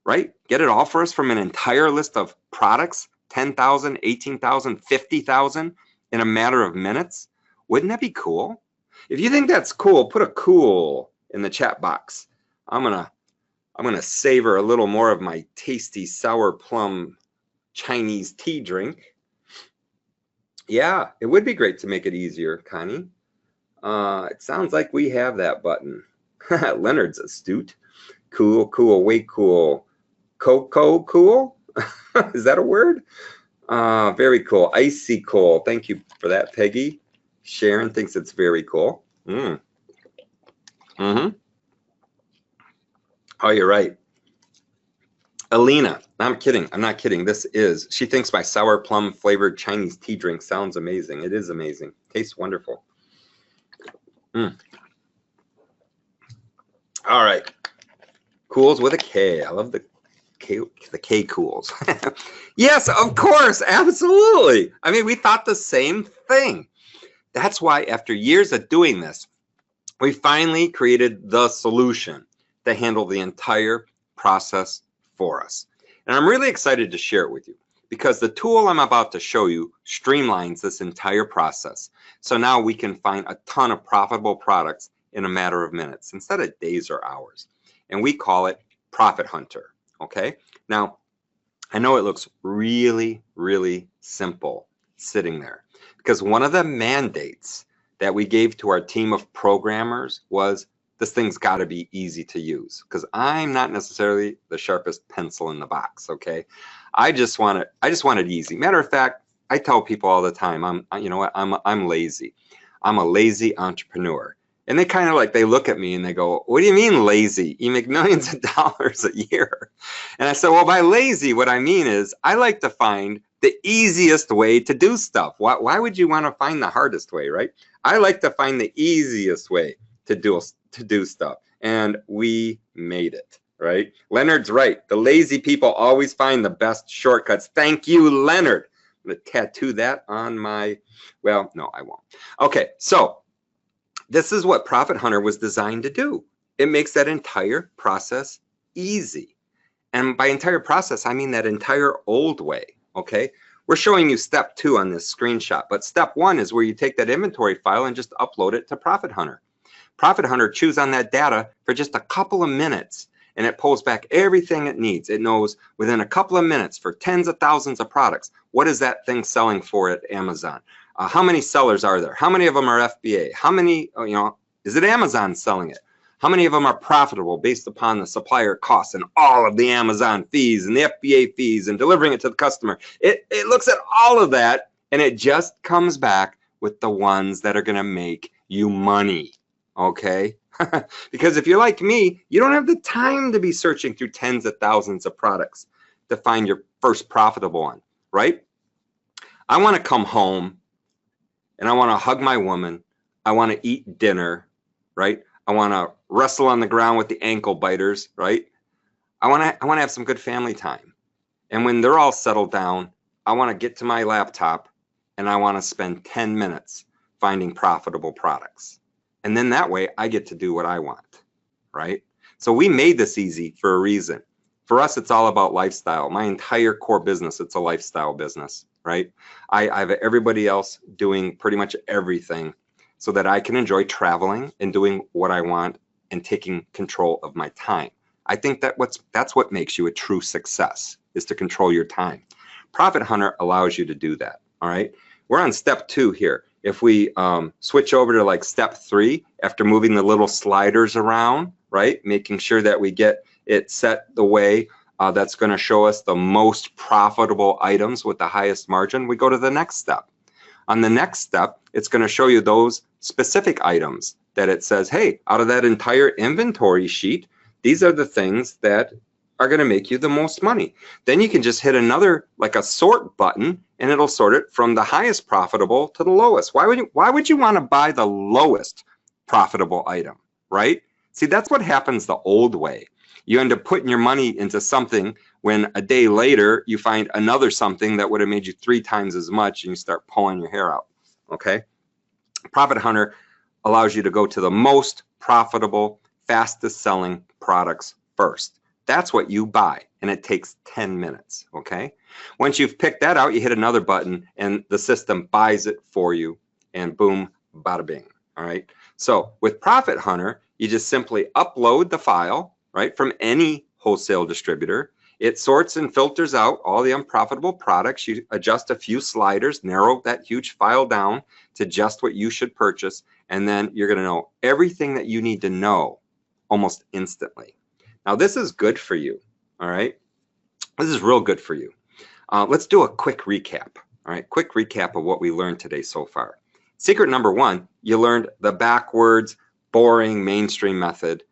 right? Get it all for us from an entire list of products, 10,000, 18,000, 50,000 in a matter of minutes? Wouldn't that be cool? If you think that's cool, put a cool in the chat box. I'm gonna savor a little more of my tasty sour plum Chinese tea drink. Yeah, it would be great to make it easier, Connie. It sounds like we have that button. Leonard's astute. Cool, cool, way cool. Cocoa cool? Is that a word? Very cool. Icy cool. Thank you for that, Peggy. Sharon thinks it's very cool. Mm. Mm-hmm. Oh, you're right. Alina, I'm kidding. I'm not kidding. She thinks my sour plum flavored Chinese tea drink sounds amazing. It is amazing. Tastes wonderful. Mm. All right. Cools with a K. I love the K cools. Yes, of course. Absolutely. I mean, we thought the same thing. That's why after years of doing this, we finally created the solution to handle the entire process for us. And I'm really excited to share it with you because the tool I'm about to show you streamlines this entire process. So now we can find a ton of profitable products in a matter of minutes instead of days or hours. And we call it Profit Hunter. Okay. Now, I know it looks really, really simple sitting there because one of the mandates that we gave to our team of programmers was this thing's got to be easy to use because I'm not necessarily the sharpest pencil in the box. Okay. I just want it easy. Matter of fact, I tell people all the time, you know what? I'm lazy. I'm a lazy entrepreneur. And they kind of like, they look at me and they go, what do you mean lazy? You make millions of dollars a year. And I said, well, by lazy, what I mean is I like to find the easiest way to do stuff. Why would you want to find the hardest way, right? I like to find the easiest way to do stuff. And we made it, right? Leonard's right. The lazy people always find the best shortcuts. Thank you, Leonard. I'm going to tattoo that on my, well, no, I won't. Okay, so this is what Profit Hunter was designed to do. It makes that entire process easy. And by entire process, I mean that entire old way, okay? We're showing you step 2 on this screenshot, but step 1 is where you take that inventory file and just upload it to Profit Hunter. Profit Hunter chews on that data for just a couple of minutes, and it pulls back everything it needs. It knows within a couple of minutes for tens of thousands of products, what is that thing selling for at Amazon? How many sellers are there? How many of them are FBA? How many, is it Amazon selling it? How many of them are profitable based upon the supplier costs and all of the Amazon fees and the FBA fees and delivering it to the customer? It looks at all of that and it just comes back with the ones that are going to make you money, okay? Because if you're like me, you don't have the time to be searching through tens of thousands of products to find your first profitable one, right? I want to come home and I want to hug my woman. I want to eat dinner, right? I want to wrestle on the ground with the ankle biters, right? I want to have some good family time. And when they're all settled down, I want to get to my laptop and I want to spend 10 minutes finding profitable products. And then that way I get to do what I want, right? So we made this easy for a reason. For us, it's all about lifestyle. My entire core business, it's a lifestyle business, right? I have everybody else doing pretty much everything so that I can enjoy traveling and doing what I want and taking control of my time. I think that's what makes you a true success, is to control your time. Profit Hunter allows you to do that, all right? We're on step 2 here. If we switch over to like step 3, after moving the little sliders around, right? Making sure that we get it set the way that's going to show us the most profitable items with the highest margin, we go to the next step. On the next step, it's going to show you those specific items that it says, hey, out of that entire inventory sheet, these are the things that are going to make you the most money. Then you can just hit another, like a sort button, and it'll sort it from the highest profitable to the lowest. Why would you want to buy the lowest profitable item, right? See, that's what happens the old way. You end up putting your money into something when a day later you find another something that would have made you 3 times as much and you start pulling your hair out, okay? Profit Hunter allows you to go to the most profitable, fastest selling products first. That's what you buy, and it takes 10 minutes, okay? Once you've picked that out, you hit another button, and the system buys it for you, and boom, bada bing, all right? So with Profit Hunter, you just simply upload the file, right, from any wholesale distributor. It sorts and filters out all the unprofitable products. You adjust a few sliders, narrow that huge file down to just what you should purchase, and then you're going to know everything that you need to know almost instantly. Now, this is good for you, all right? This is real good for you. Let's do a quick recap. All right, quick recap of what we learned today so far. Secret number one, you learned the backwards, boring mainstream method,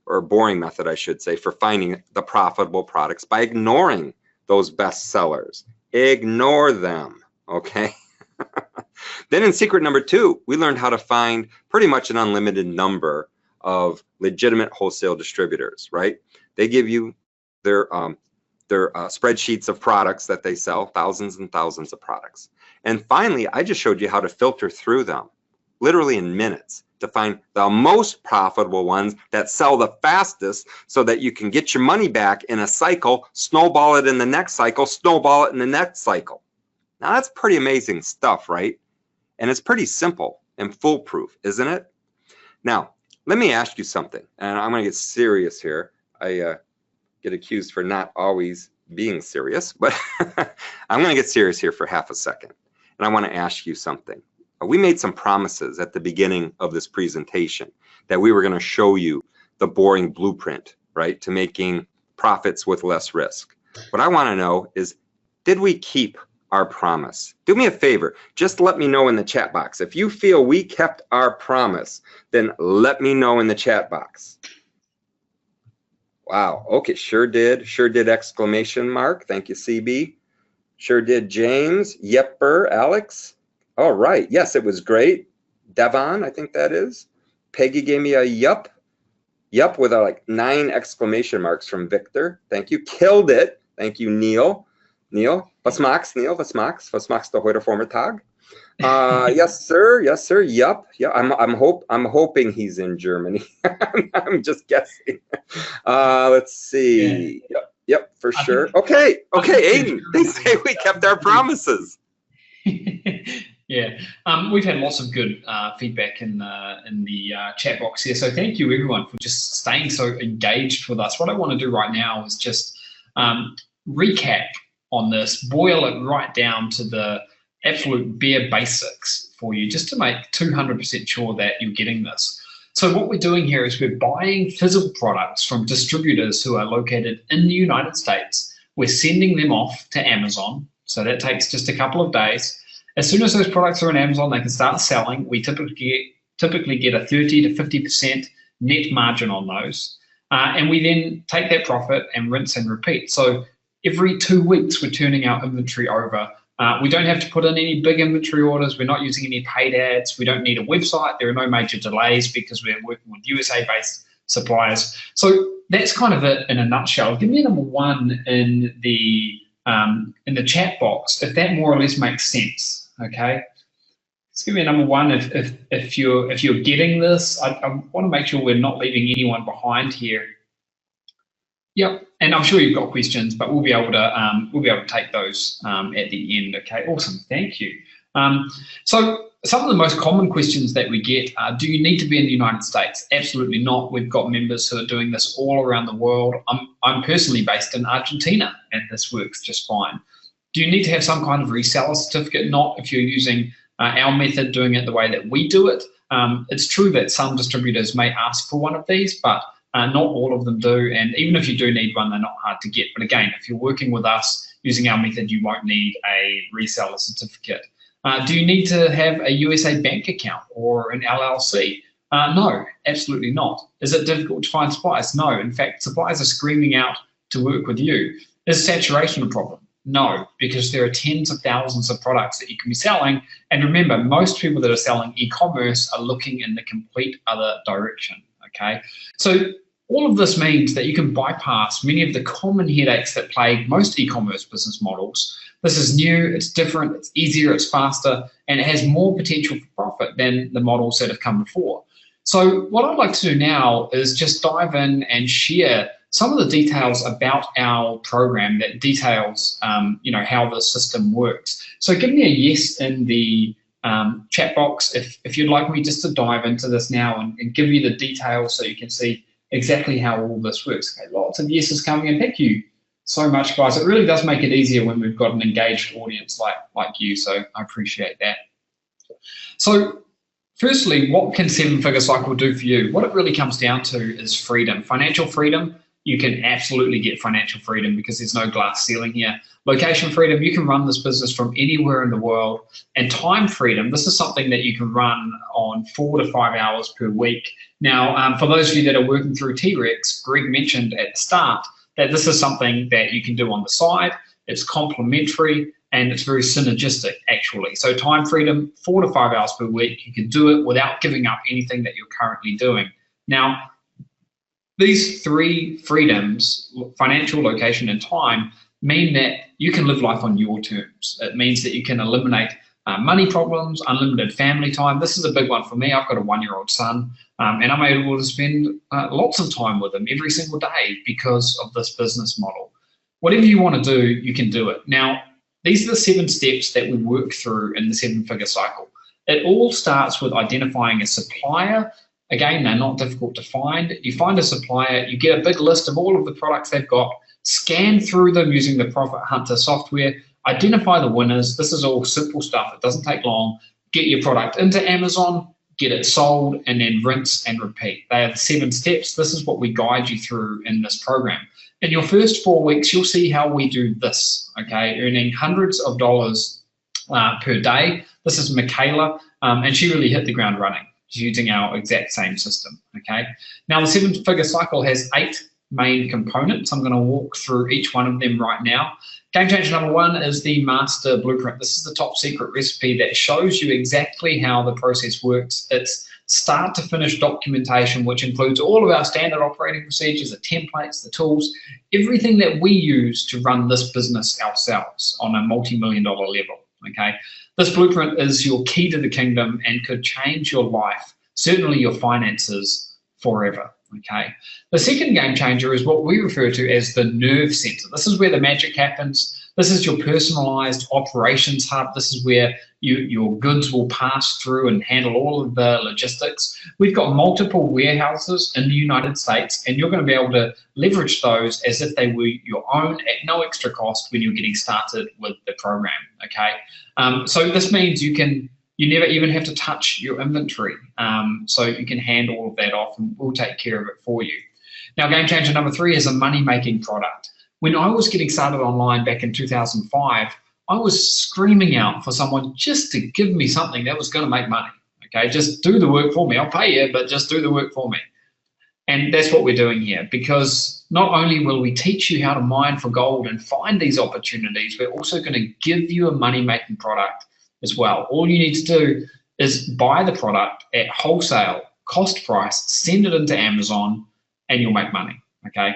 or boring method, I should say, for finding the profitable products by ignoring those best sellers. Ignore them, okay? Then in secret number two, we learned how to find pretty much an unlimited number of legitimate wholesale distributors, right? They give you their spreadsheets of products that they sell, thousands and thousands of products. And finally, I just showed you how to filter through them, literally in minutes, to find the most profitable ones that sell the fastest so that you can get your money back in a cycle, snowball it in the next cycle, snowball it in the next cycle. Now that's pretty amazing stuff, right? And it's pretty simple and foolproof, isn't it? Now, let me ask you something, and I'm going to get serious here. I get accused for not always being serious, but I'm going to get serious here for half a second. And I want to ask you something. We made some promises at the beginning of this presentation that we were going to show you the boring blueprint, right, to making profits with less risk. What I want to know is, did we keep our promise? Do me a favor, just let me know in the chat box. If you feel we kept our promise, then let me know in the chat box. Wow, okay, sure did, exclamation mark. Thank you, CB. Sure did, James, Yepper, Alex. All right, yes, it was great. Devon, I think that is. Peggy gave me a yup with like 9 exclamation marks from Victor. Thank you, killed it. Thank you, Neil. Was magst, Neil? Was magst du heute Vormittag? Yes, sir. Yup. Yeah, I'm hoping he's in Germany. I'm just guessing. Let's see. Yeah. Yep, for sure. Okay, Aiden. They say we kept our promises. Yeah, we've had lots of good feedback in the chat box here. So thank you everyone for just staying so engaged with us. What I want to do right now is just recap on this, boil it right down to the absolute bare basics for you, just to make 200% sure that you're getting this. So what we're doing here is we're buying physical products from distributors who are located in the United States. We're sending them off to Amazon. So that takes just a couple of days. As soon as those products are on Amazon, they can start selling. We typically get a 30 to 50% net margin on those. And we then take that profit and rinse and repeat. So every 2 weeks, we're turning our inventory over. We don't have to put in any big inventory orders. We're not using any paid ads. We don't need a website. There are no major delays because we're working with USA-based suppliers. So that's kind of it in a nutshell. Give me number 1 in the chat box if that more or less makes sense. Okay. Just give me a number 1 if you're getting this. I want to make sure we're not leaving anyone behind here. Yep, and I'm sure you've got questions, but we'll be able to take those at the end. Okay, awesome, thank you. So some of the most common questions that we get are, do you need to be in the United States? Absolutely not. We've got members who are doing this all around the world. I'm personally based in Argentina, and this works just fine. Do you need to have some kind of reseller certificate? Not if you're using our method, doing it the way that we do it. It's true that some distributors may ask for one of these, but not all of them do, and even if you do need one, they're not hard to get. But again, if you're working with us using our method, you won't need a reseller certificate. Do you need to have a USA bank account or an LLC? No, absolutely not. Is it difficult to find suppliers? No. In fact, suppliers are screaming out to work with you. Is saturation a problem? No, because there are tens of thousands of products that you can be selling. And remember, most people that are selling e-commerce are looking in the complete other direction. Okay, so all of this means that you can bypass many of the common headaches that plague most e-commerce business models. This is new, it's different, it's easier, it's faster, and it has more potential for profit than the models that have come before. So what I'd like to do now is just dive in and share some of the details about our program that details how the system works. So give me a yes in the chat box if you'd like me just to dive into this now and give you the details so you can see exactly how all this works. Okay, lots of yeses coming in. Thank you so much, guys. It really does make it easier when we've got an engaged audience like you, so I appreciate that. So firstly, what can 7-Figure Cycle do for you? What it really comes down to is freedom, financial freedom, you can absolutely get financial freedom because there's no glass ceiling here. Location freedom, you can run this business from anywhere in the world. And time freedom, this is something that you can run on 4 to 5 hours per week. Now, for those of you that are working through T-Rex, Greg mentioned at the start that this is something that you can do on the side. It's complementary and it's very synergistic, actually. So time freedom, 4 to 5 hours per week. You can do it without giving up anything that you're currently doing. Now, these 3 freedoms, financial, location, and time, mean that you can live life on your terms. It means that you can eliminate money problems, unlimited family time. This is a big one for me. I've got a 1-year-old son, and I'm able to spend lots of time with him every single day because of this business model. Whatever you want to do, you can do it. Now, these are the 7 steps that we work through in the 7-figure cycle. It all starts with identifying a supplier. Again, they're not difficult to find. You find a supplier, you get a big list of all of the products they've got, scan through them using the Profit Hunter software, identify the winners. This is all simple stuff. It doesn't take long. Get your product into Amazon, get it sold, and then rinse and repeat. They are the 7 steps. This is what we guide you through in this program. In your first 4 weeks, you'll see how we do this, okay? Earning hundreds of dollars per day. This is Michaela, and she really hit the ground running using our exact same system, okay? Now, the 7-figure cycle has 8 main components. I'm going to walk through each one of them right now. Game changer number 1 is the master blueprint. This is the top secret recipe that shows you exactly how the process works. It's start to finish documentation, which includes all of our standard operating procedures, the templates, the tools, everything that we use to run this business ourselves on a multi-million-dollar level, okay? This blueprint is your key to the kingdom and could change your life, certainly your finances, forever. Okay. The second game changer is what we refer to as the nerve center. This is where the magic happens. This is your personalized operations hub. This is where your goods will pass through and handle all of the logistics. We've got multiple warehouses in the United States, and you're going to be able to leverage those as if they were your own at no extra cost when you're getting started with the program. Okay. So this means you never even have to touch your inventory. So you can hand all of that off and we'll take care of it for you. Now, game changer number 3 is a money-making product. When I was getting started online back in 2005, I was screaming out for someone just to give me something that was going to make money. Okay, just do the work for me. I'll pay you, but just do the work for me. And that's what we're doing here, because not only will we teach you how to mine for gold and find these opportunities, we're also going to give you a money-making product as well. All you need to do is buy the product at wholesale cost price, send it into Amazon, and you'll make money, okay?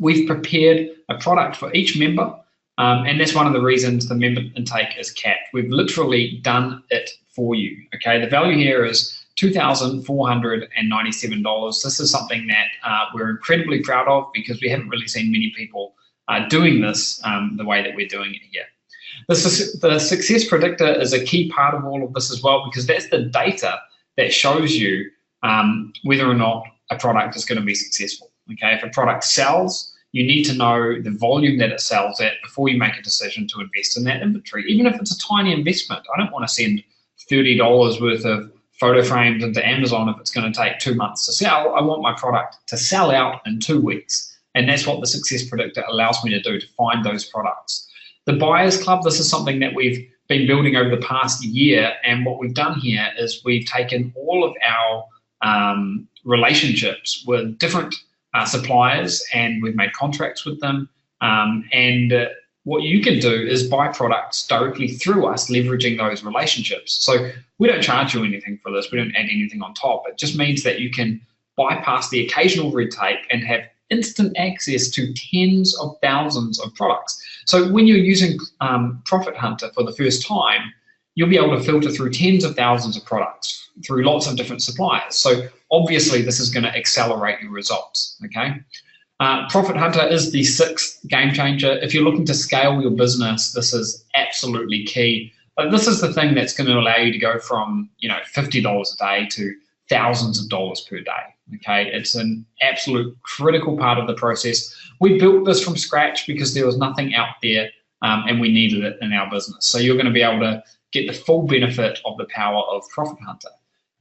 We've prepared a product for each member, and that's one of the reasons the member intake is capped. We've literally done it for you, okay? The value here is $2,497. This is something that we're incredibly proud of because we haven't really seen many people doing this the way that we're doing it here. The success predictor is a key part of all of this as well, because that's the data that shows you whether or not a product is going to be successful. Okay, if a product sells, you need to know the volume that it sells at before you make a decision to invest in that inventory. Even if it's a tiny investment, I don't want to send $30 worth of photo frames into Amazon if it's going to take 2 months to sell. I want my product to sell out in 2 weeks. And that's what the success predictor allows me to do, to find those products. The Buyers Club, this is something that we've been building over the past year. And what we've done here is we've taken all of our relationships with different suppliers, and we've made contracts with them. What you can do is buy products directly through us, leveraging those relationships. So we don't charge you anything for this. We don't add anything on top. It just means that you can bypass the occasional red tape and have instant access to tens of thousands of products. So when you're using Profit Hunter for the first time, you'll be able to filter through tens of thousands of products through lots of different suppliers. So obviously this is going to accelerate your results, okay? Profit Hunter is the 6th game changer. If you're looking to scale your business, this is absolutely key. But this is the thing that's going to allow you to go from, $50 a day to thousands of dollars per day, okay? It's an absolute critical part of the process. We built this from scratch because there was nothing out there and we needed it in our business. So you're going to be able to get the full benefit of the power of Profit Hunter.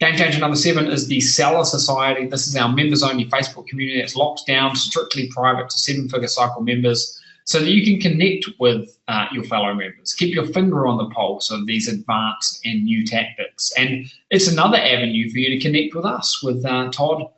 Game changer number 7 is the Seller Society. This is our members-only Facebook community that's locked down, strictly private to 7-figure cycle members, so that you can connect with your fellow members. Keep your finger on the pulse of these advanced and new tactics. And it's another avenue for you to connect with us, with Todd,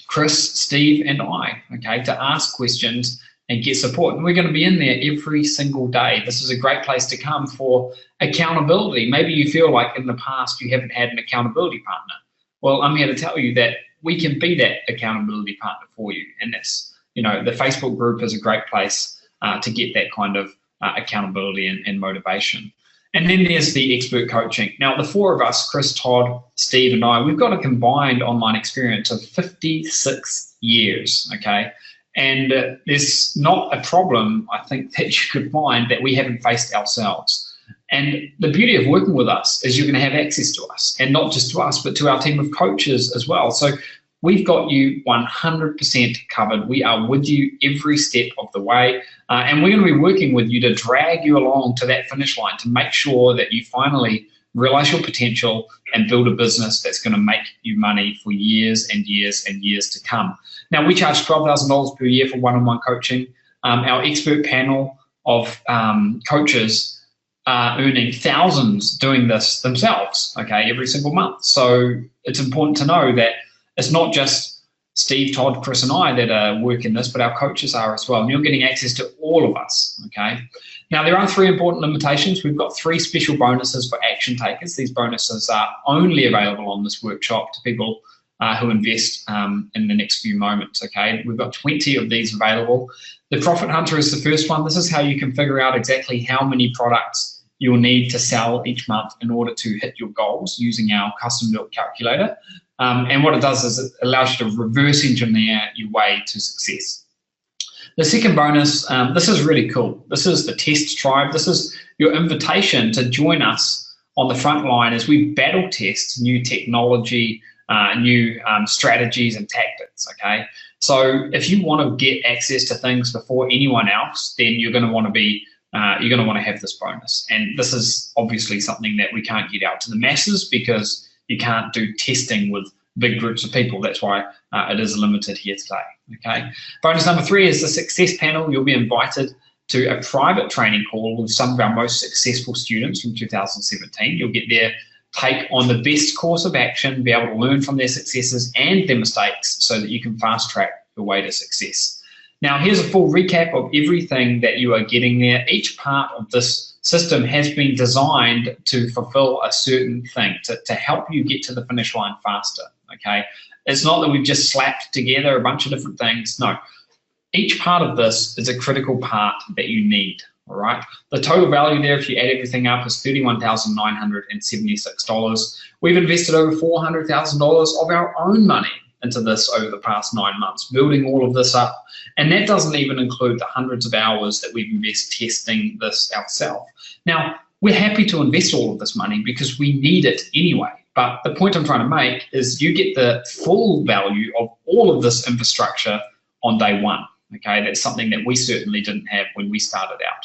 Chris, Steve, and I, okay, to ask questions and get support. And we're going to be in there every single day. This is a great place to come for accountability. Maybe you feel like in the past you haven't had an accountability partner. Well, I'm here to tell you that we can be that accountability partner for you. And that's, you know, the Facebook group is a great place to get that kind of accountability and motivation. And then there's the expert coaching. Now, the 4 of us, Chris, Todd, Steve, and I, we've got a combined online experience of 56 years, okay? And there's not a problem, I think, that you could find that we haven't faced ourselves. And the beauty of working with us is you're going to have access to us, and not just to us, but to our team of coaches as well. So we've got you 100% covered. We are with you every step of the way. And we're going to be working with you to drag you along to that finish line to make sure that you finally realize your potential and build a business that's going to make you money for years and years and years to come. Now, we charge $12,000 per year for one-on-one coaching. Our expert panel of coaches are earning thousands doing this themselves, okay, every single month. So it's important to know that it's not just Steve, Todd, Chris, and I that are working this, but our coaches are as well. And you're getting access to all of us, okay? Now, there are 3 important limitations. We've got 3 special bonuses for action takers. These bonuses are only available on this workshop to people who invest in the next few moments, okay? We've got 20 of these available. The Profit Hunter is the first one. This is how you can figure out exactly how many products you'll need to sell each month in order to hit your goals using our custom-built calculator. And what it does is it allows you to reverse engineer your way to success. The second bonus, this is really cool. This is the Test Tribe. This is your invitation to join us on the front line as we battle test new technology, new strategies and tactics, okay? So if you want to get access to things before anyone else, then you're going to want to be, you're going to want to have this bonus. And this is obviously something that we can't get out to the masses because you can't do testing with big groups of people. That's why it is limited here today, okay? Bonus number 3 is the Success Panel. You'll be invited to a private training call with some of our most successful students from 2017. You'll get their take on the best course of action, be able to learn from their successes and their mistakes so that you can fast track your way to success. Now, here's a full recap of everything that you are getting there. Each part of this system has been designed to fulfill a certain thing, to help you get to the finish line faster, okay? It's not that we've just slapped together a bunch of different things. No, each part of this is a critical part that you need, all right? The total value there, if you add everything up, is $31,976. We've invested over $400,000 of our own money into this over the past 9 months, building all of this up. And that doesn't even include the hundreds of hours that we've invested testing this ourselves. Now, we're happy to invest all of this money because we need it anyway. But the point I'm trying to make is you get the full value of all of this infrastructure on day one, okay? That's something that we certainly didn't have when we started out.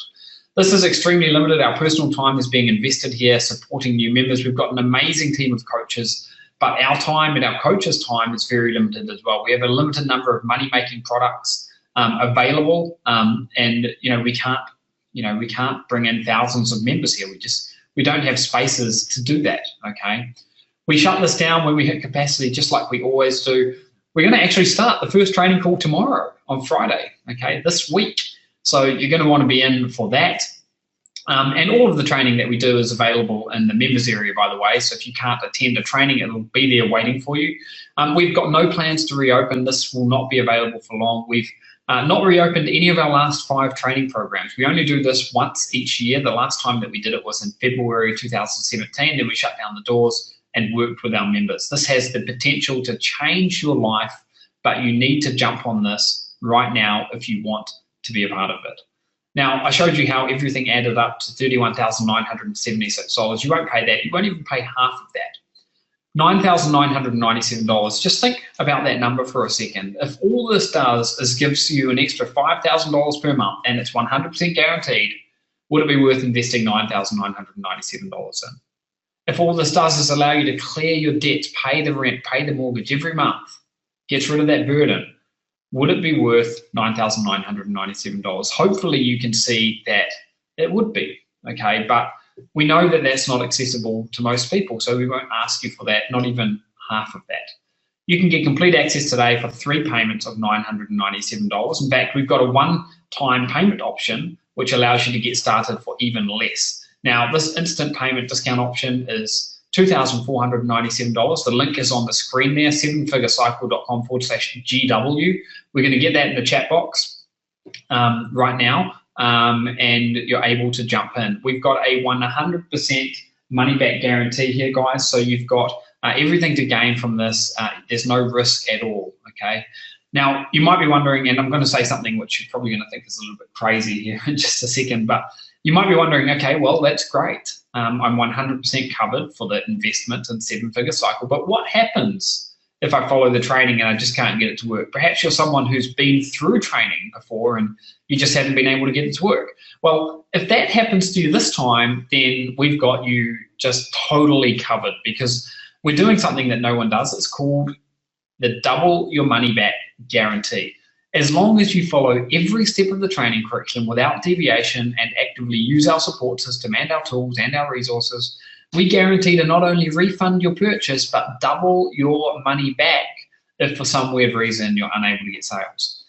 This is extremely limited. Our personal time is being invested here, supporting new members. We've got an amazing team of coaches, but our time and our coaches' time is very limited as well. We have a limited number of money-making products available, and we can't bring in thousands of members here. We don't have spaces to do that. Okay, we shut this down when we hit capacity, just like we always do. We're going to actually start the first training call tomorrow on Friday. Okay, this week. So you're going to want to be in for that. And all of the training that we do is available in the members area, by the way. So if you can't attend a training, it'll be there waiting for you. We've got no plans to reopen. This will not be available for long. We've not reopened any of our last 5 training programs. We only do this once each year. The last time that we did it was in February 2017. Then we shut down the doors and worked with our members. This has the potential to change your life, but you need to jump on this right now if you want to be a part of it. Now, I showed you how everything added up to $31,976. You won't pay that. You won't even pay half of that. $9,997. Just think about that number for a second. If all this does is gives you an extra $5,000 per month and it's 100% guaranteed, would it be worth investing $9,997 in? if all this does is allow you to clear your debts, pay the rent, pay the mortgage every month, gets rid of that burden, would it be worth $9,997? Hopefully you can see that it would be, okay? But we know that that's not accessible to most people, so we won't ask you for that, not even half of that. You can get complete access today for 3 payments of $997. In fact, we've got a one-time payment option, which allows you to get started for even less. Now, this instant payment discount option is $2,497. The link is on the screen there, 7figurecycle.com/GW. We're going to get that in the chat box right now, and you're able to jump in. We've got a 100% money back guarantee here, guys. So you've got everything to gain from this. There's no risk at all, okay? Now, you might be wondering, and I'm going to say something which you're probably going to think is a little bit crazy here in just a second, but you might be wondering, okay, well, that's great. I'm 100% covered for the investment in 7-figure cycle, but what happens if I follow the training and I just can't get it to work? Perhaps you're someone who's been through training before and you just haven't been able to get it to work. Well, if that happens to you this time, then we've got you just totally covered, because we're doing something that no one does. It's called the double your money back guarantee. As long as you follow every step of the training curriculum without deviation and actively use our support system and our tools and our resources, we guarantee to not only refund your purchase, but double your money back if for some weird reason you're unable to get sales.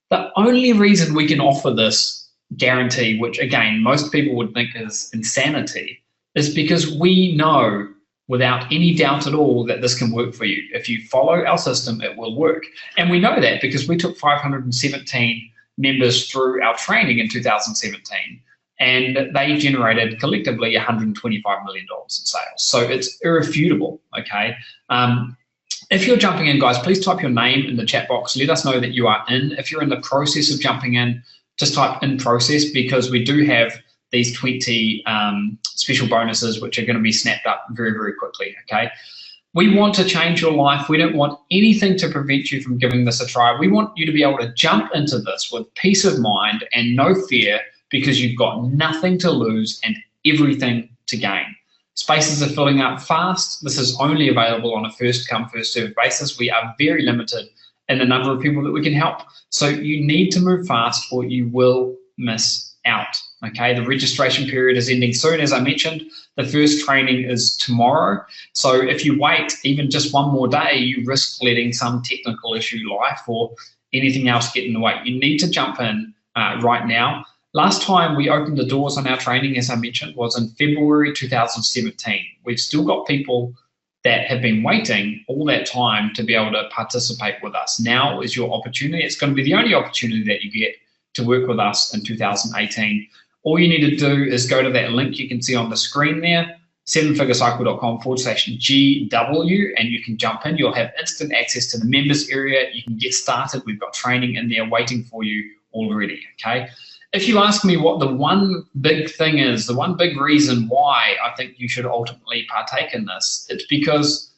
The only reason we can offer this guarantee, which again, most people would think is insanity, is because we know without any doubt at all that this can work for you. If you follow our system, it will work. And we know that because we took 517 members through our training in 2017, and they generated collectively $125 million in sales. So it's irrefutable, okay? If you're jumping in, guys, please type your name in the chat box. Let us know that you are in. If you're in the process of jumping in, just type in process, because we do have these 20 special bonuses which are going to be snapped up very, very quickly, okay? We want to change your life. We don't want anything to prevent you from giving this a try. We want you to be able to jump into this with peace of mind and no fear, because you've got nothing to lose and everything to gain. Spaces are filling up fast. This is only available on a first come, first served basis. We are very limited in the number of people that we can help. So you need to move fast or you will miss out, okay? The registration period is ending soon. As I mentioned, the first training is tomorrow. So if you wait even just one more day, you risk letting some technical issue, life or anything else get in the way. You need to jump in right now. Last time we opened the doors on our training, as I mentioned, was in February 2017. We've still got people that have been waiting all that time to be able to participate with us. Now is your opportunity. It's going to be the only opportunity that you get to work with us in 2018. All you need to do is go to that link you can see on the screen there, 7figurecycle.com/GW, and you can jump in. You'll have instant access to the members area. You can get started. We've got training in there waiting for you already, okay? If you ask me what the one big thing is, the one big reason why I think you should ultimately partake in this, it's because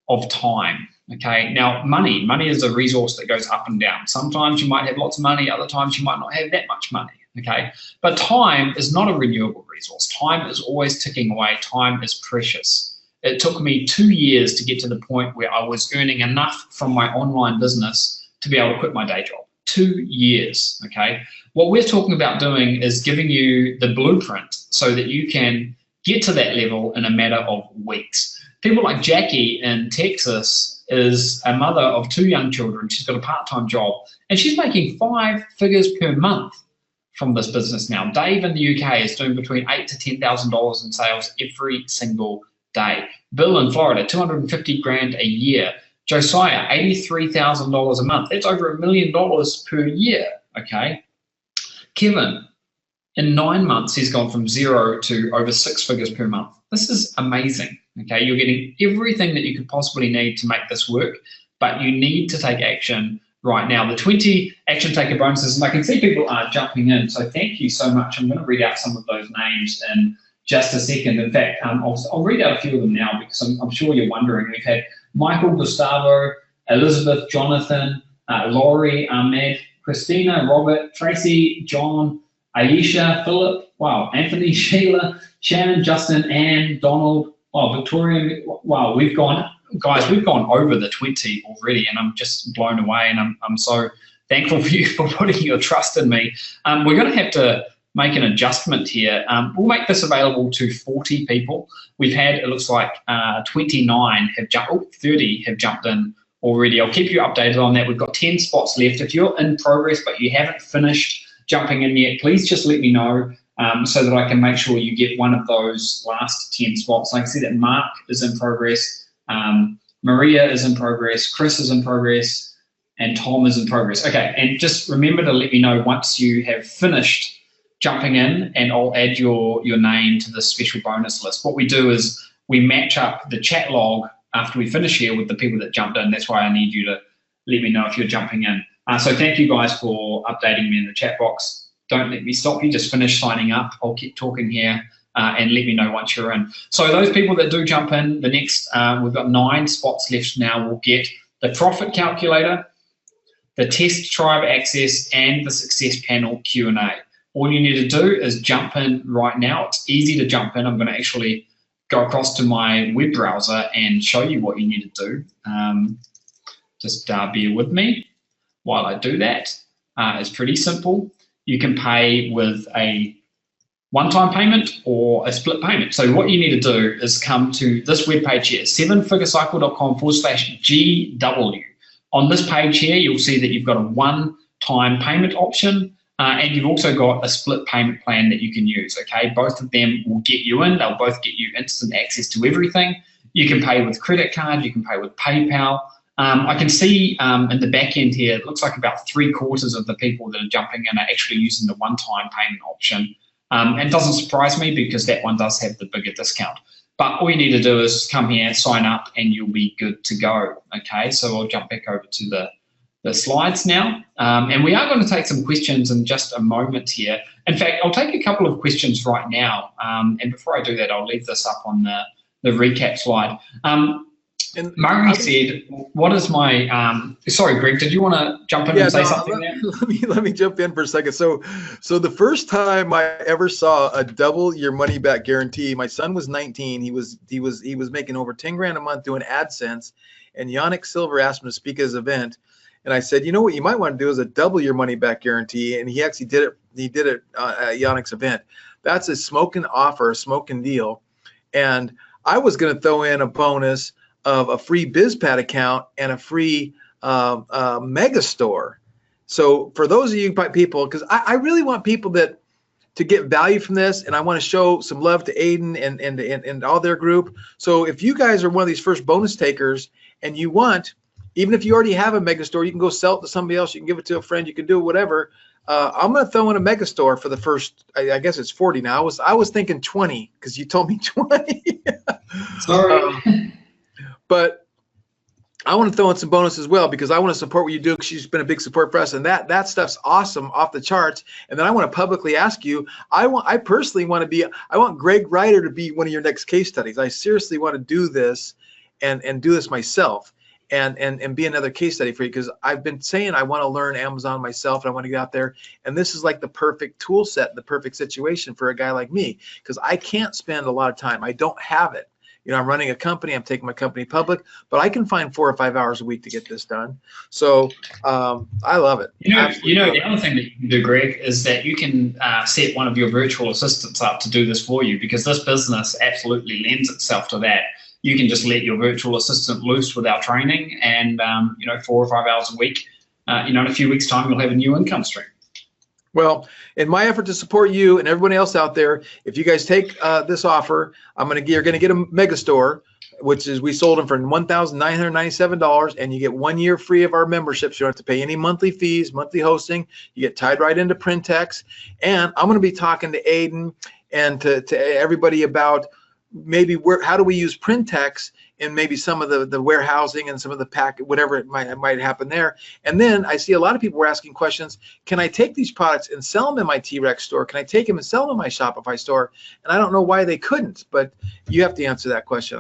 of time, okay? Now, money is a resource that goes up and down. Sometimes you might have lots of money, other times you might not have that much money, okay? But time is not a renewable resource. Time is always ticking away. Time is precious. It took me 2 years to get to the point where I was earning enough from my online business to be able to quit my day job. 2 years, okay? What we're talking about doing is giving you the blueprint so that you can get to that level in a matter of weeks. People like Jackie in Texas is a mother of 2 young children. She's got a part-time job and she's making 5 figures per month from this business now. Dave in the UK is doing between $8,000 to $10,000 in sales every single day. Bill in Florida, 250 grand a year. Josiah, $83,000 a month. That's over $1 million per year, okay? Kevin, in 9 months, he's gone from 0 to over 6 figures per month. This is amazing, okay? You're getting everything that you could possibly need to make this work, but you need to take action right now. The 20 action taker bonuses, and I can see people are jumping in, so thank you so much. I'm going to read out some of those names in just a second. In fact, I'll read out a few of them now because I'm sure you're wondering. We've had Michael, Gustavo, Elizabeth, Jonathan, Laurie, Ahmed, Christina, Robert, Tracy, John, Aisha, Philip, wow, Anthony, Sheila, Shannon, Justin, Anne, Donald, Oh, Victorian, wow, we've gone, guys, we've gone over the 20 already, and I'm just blown away, and I'm so thankful for you for putting your trust in me. We're going to have to make an adjustment here. We'll make this available to 40 people. We've had, it looks like 29 have jumped, 30 have jumped in already. I'll keep you updated on that. We've got 10 spots left. If you're in progress but you haven't finished jumping in yet, please just let me know. So that I can make sure you get one of those last 10 spots. Like I see that Mark is in progress, Maria is in progress, Chris is in progress, and Tom is in progress. Okay, and just remember to let me know once you have finished jumping in, and I'll add your name to the special bonus list. What we do is we match up the chat log after we finish here with the people that jumped in. That's why I need you to let me know if you're jumping in. So thank you guys for updating me in the chat box. Don't let me stop you, just finish signing up. I'll keep talking here and let me know once you're in. So those people that do jump in, the next, we've got 9 spots left now, will get the profit calculator, the test tribe access, and the success panel Q&A. All you need to do is jump in right now. It's easy to jump in. I'm going to actually go across to my web browser and show you what you need to do. Just bear with me while I do that. It's pretty simple. You can pay with a one-time payment or a split payment. So what you need to do is come to this webpage here, 7figurecycle.com/GW. On this page here, you'll see that you've got a one-time payment option, and you've also got a split payment plan that you can use, okay? Both of them will get you in. They'll both get you instant access to everything. You can pay with credit card. You can pay with PayPal. I can see in the back end here, it looks like about 3/4 of the people that are jumping in are actually using the one-time payment option. And it doesn't surprise me because that one does have the bigger discount. But all you need to do is come here, sign up, and you'll be good to go. Okay, so I'll jump back over to the slides now. And we are going to take some questions in just a moment here. In fact, I'll take a couple of questions right now. And before I do that, I'll leave this up on the recap slide. And Murray said, what is my, sorry, Greg, did you want to jump in and say something there? Let me jump in for a second. So the first time I ever saw a double your money back guarantee, my son was 19. He was making over 10 grand a month doing AdSense, and Yannick Silver asked him to speak at his event. And I said, you know what you might want to do is a double your money back guarantee. And he actually did it. He did it at Yannick's event. That's a smoking offer, a smoking deal. And I was going to throw in a bonus of a free BizPad account and a free mega store. So for those of you people, because I really want people to get value from this, and I want to show some love to Aiden and all their group. So if you guys are one of these first bonus takers and you want, even if you already have a mega store, you can go sell it to somebody else, you can give it to a friend, you can do whatever. I'm going to throw in a mega store for the first, I guess it's 40 now. I was thinking 20 because you told me 20. Sorry. But I want to throw in some bonus as well because I want to support what you do because she's been a big support for us, and that stuff's awesome, off the charts. And then I want to publicly ask you, I personally want I want Greg Ryder to be one of your next case studies. I seriously want to do this and do this myself and be another case study for you because I've been saying I want to learn Amazon myself and I want to get out there, and this is like the perfect tool set, the perfect situation for a guy like me because I can't spend a lot of time. I don't have it. You know, I'm running a company, I'm taking my company public, but I can find 4 or 5 hours a week to get this done. So I love it. You know, the other thing that you can do, Greg, is that you can set one of your virtual assistants up to do this for you because this business absolutely lends itself to that. You can just let your virtual assistant loose without training and, 4 or 5 hours a week, in a few weeks' time, you'll have a new income stream. Well, in my effort to support you and everyone else out there, if you guys take this offer, you're going to get a mega store, which is we sold them for $1,997, and you get 1 year free of our memberships. You don't have to pay any monthly fees, monthly hosting. You get tied right into Printex, and I'm going to be talking to Aiden and to everybody about maybe how do we use Printex in maybe some of the warehousing and some of the whatever it might happen there. And then I see a lot of people were asking questions, can I take these products and sell them in my T-Rex store? Can I take them and sell them in my Shopify store? And I don't know why they couldn't, but you have to answer that question.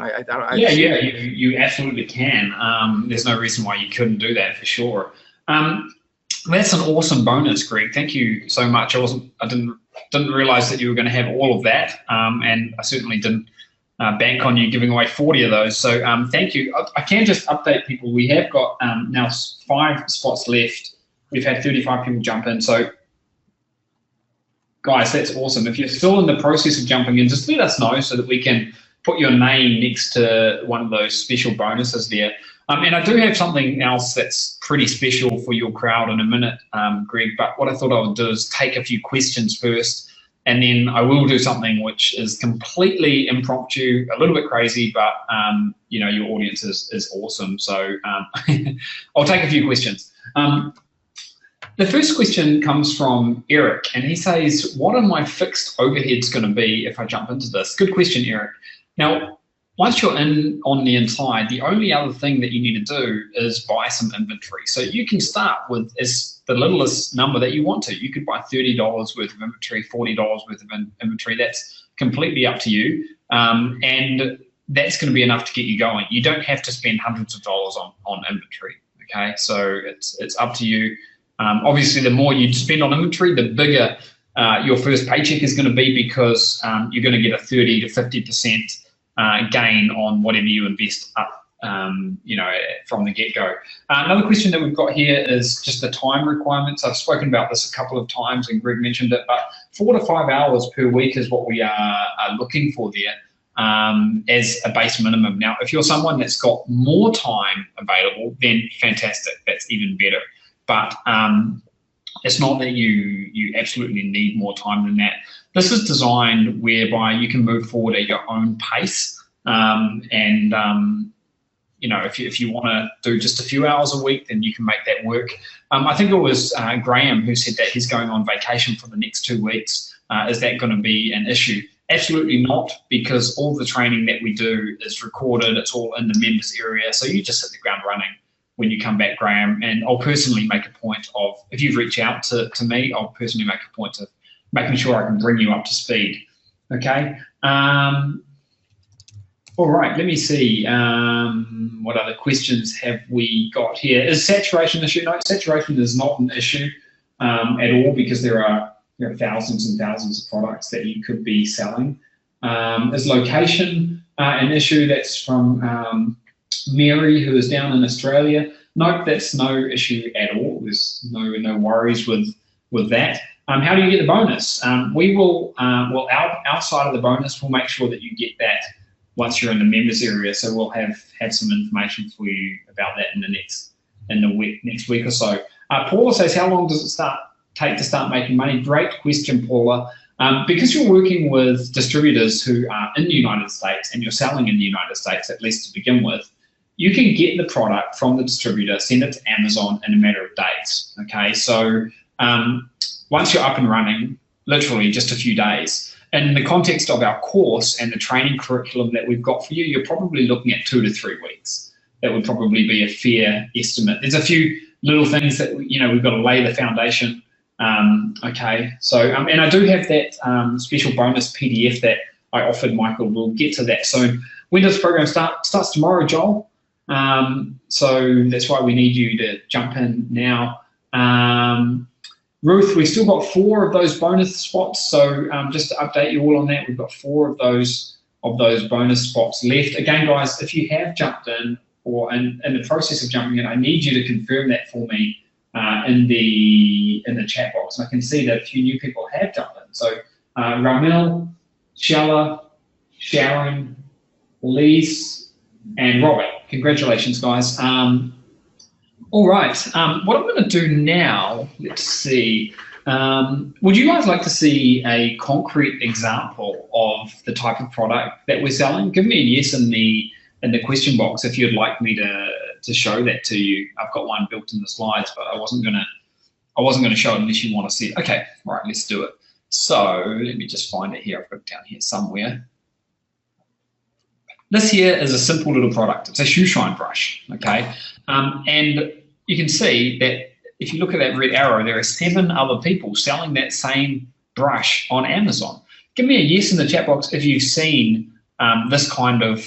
You absolutely can. There's no reason why you couldn't do that for sure. That's an awesome bonus, Greg. Thank you so much. I didn't realize that you were going to have all of that, and I certainly didn't bank on you giving away 40 of those. So thank you. I can just update people. We have got now 5 spots left. We've had 35 people jump in. So guys, that's awesome. If you're still in the process of jumping in, just let us know so that we can put your name next to one of those special bonuses there. And I do have something else that's pretty special for your crowd in a minute, Greg, but what I thought I would do is take a few questions first, and then I will do something which is completely impromptu, a little bit crazy, but you know, your audience is awesome. So I'll take a few questions. The first question comes from Eric, and he says, what are my fixed overheads going to be if I jump into this? Good question, Eric. Now, once you're in on the inside, the only other thing that you need to do is buy some inventory. So you can start with the littlest number that you want to. You could buy $30 worth of inventory, $40 worth of inventory. That's completely up to you. And that's going to be enough to get you going. You don't have to spend hundreds of dollars on inventory. Okay, so it's up to you. Obviously, the more you spend on inventory, the bigger your first paycheck is going to be, because you're going to get a 30 to 50% gain on whatever you invest up, you know, from the get-go. Another question that we've got here is just the time requirements. I've spoken about this a couple of times, and Greg mentioned it, but 4 to 5 hours per week is what we are looking for there as a base minimum. Now, if you're someone that's got more time available, then fantastic. That's even better. But it's not that you absolutely need more time than that. This is designed whereby you can move forward at your own pace. You know, if you want to do just a few hours a week, then you can make that work. I think it was Graham who said that he's going on vacation for the next 2 weeks. Is that going to be an issue? Absolutely not, because all the training that we do is recorded. It's all in the members area. So you just hit the ground running when you come back, Graham. And I'll personally make a point of, if you reach out to me, I'll personally make a point of making sure I can bring you up to speed. Okay. All right, let me see. What other questions have we got here? Is saturation an issue? No, saturation is not an issue at all, because there are thousands and thousands of products that you could be selling. Is location an issue? That's from Mary, who is down in Australia. Nope, that's no issue at all. There's no worries with that. How do you get the bonus? We will, well, outside of the bonus, we'll make sure that you get that once you're in the members area. So we'll have some information for you about that in the next week or so. Paula says, how long does it take to start making money? Great question, Paula. Because you're working with distributors who are in the United States, and you're selling in the United States, at least to begin with, you can get the product from the distributor, send it to Amazon in a matter of days. Okay, so once you're up and running, literally just a few days. In the context of our course and the training curriculum that we've got for you, you're probably looking at 2 to 3 weeks. That would probably be a fair estimate. There's a few little things that, we've got to lay the foundation. Okay, so, and I do have that special bonus PDF that I offered Michael. We'll get to that soon. When does the program start? Starts tomorrow, Joel. So that's why we need you to jump in now. Ruth, we've still got 4 of those bonus spots. So just to update you all on that, we've got 4 of those bonus spots left. Again, guys, if you have jumped in or in the process of jumping in, I need you to confirm that for me in the chat box. And I can see that a few new people have jumped in. So Ramil, Shella, Sharon, Lise, and Robert. Congratulations, guys. All right, what I'm going to do now, let's see. Would you guys like to see a concrete example of the type of product that we're selling? Give me a yes in the question box if you'd like me to show that to you. I've got one built in the slides, but I wasn't gonna show it unless you want to see it. Okay, all right, let's do it. So let me just find it here. I've got it down here somewhere. This here is a simple little product. It's a shoe shine brush, okay? And you can see that if you look at that red arrow, there are 7 other people selling that same brush on Amazon. Give me a yes in the chat box if you've seen this kind of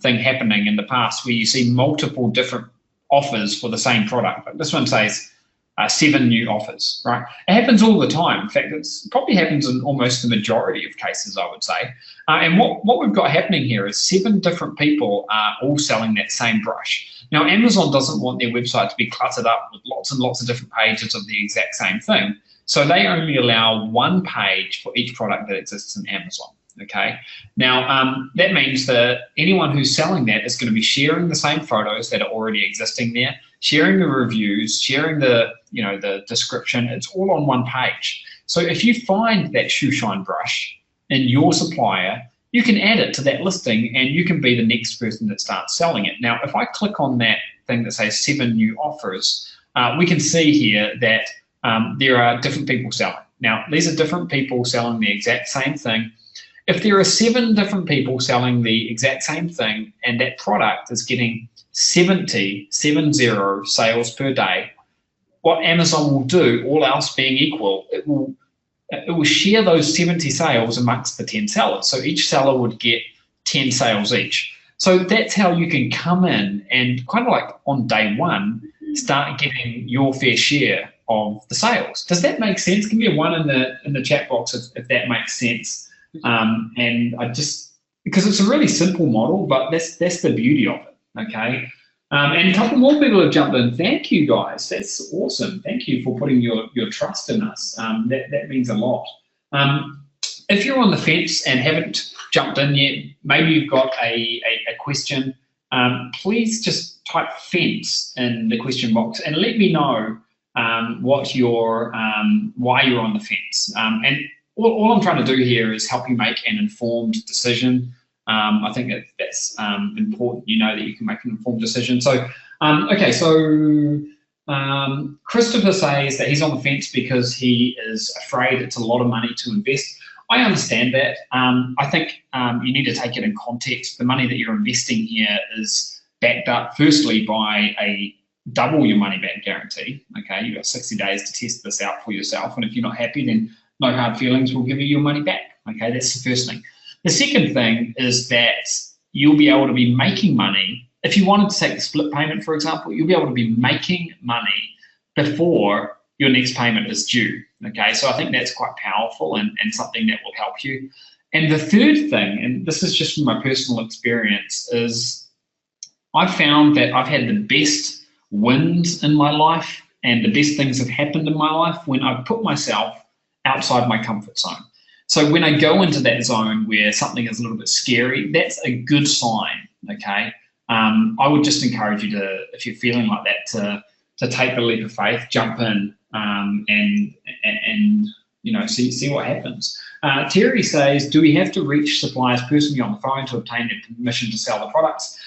thing happening in the past, where you see multiple different offers for the same product. But this one says 7 new offers, right? It happens all the time. In fact, it probably happens in almost the majority of cases, I would say. And what we've got happening here is 7 different people are all selling that same brush. Now, Amazon doesn't want their website to be cluttered up with lots and lots of different pages of the exact same thing. So they only allow 1 page for each product that exists in Amazon. Okay. Now, that means that anyone who's selling that is going to be sharing the same photos that are already existing there, sharing the reviews, sharing the description. It's all on 1 page. So if you find that shoe shine brush in your supplier, you can add it to that listing and you can be the next person that starts selling it. Now, if I click on that thing that says 7 new offers, we can see here that there are different people selling. Now, these are different people selling the exact same thing. If there are 7 different people selling the exact same thing and that product is getting 70 sales per day, what Amazon will do, all else being equal, it will share those 70 sales amongst the 10 sellers. So each seller would get 10 sales each. So that's how you can come in and kind of like on day 1, start getting your fair share of the sales. Does that make sense? Give me a 1 in the chat box if that makes sense. And I just, because it's a really simple model, but that's the beauty of it, okay? And a couple more people have jumped in. Thank you, guys. That's awesome. Thank you for putting your trust in us. That means a lot. If you're on the fence and haven't jumped in yet, maybe you've got a question, please just type fence in the question box and let me know why you're on the fence. And all I'm trying to do here is help you make an informed decision. I think that's important. You know that you can make an informed decision. So, okay, so Christopher says that he's on the fence because he is afraid it's a lot of money to invest. I understand that. I think you need to take it in context. The money that you're investing here is backed up, firstly, by a double your money back guarantee. Okay, you've got 60 days to test this out for yourself, and if you're not happy, then no hard feelings, we'll give you your money back. Okay, that's the first thing. The second thing is that you'll be able to be making money. If you wanted to take the split payment, for example, you'll be able to be making money before your next payment is due. Okay, so I think that's quite powerful and something that will help you. And the third thing, and this is just from my personal experience, is I've found that I've had the best wins in my life and the best things have happened in my life when I've put myself outside my comfort zone. So when I go into that zone where something is a little bit scary, that's a good sign, okay? I would just encourage you to, if you're feeling like that, to take the leap of faith, jump in, and you know, see what happens. Terry says, do we have to reach suppliers personally on the phone to obtain their permission to sell the products?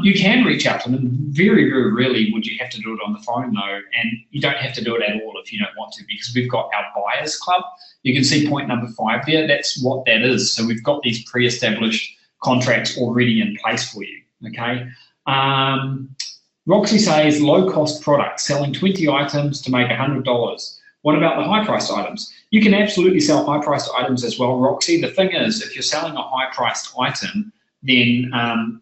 You can reach out to them. Very, very rarely would you have to do it on the phone, though, and you don't have to do it at all if you don't want to, because we've got our buyers club. You can see point number 5 there. That's what that is. So we've got these pre-established contracts already in place for you, okay? Roxy says, low-cost product, selling 20 items to make $100. What about the high-priced items? You can absolutely sell high-priced items as well, Roxy. The thing is, if you're selling a high-priced item, then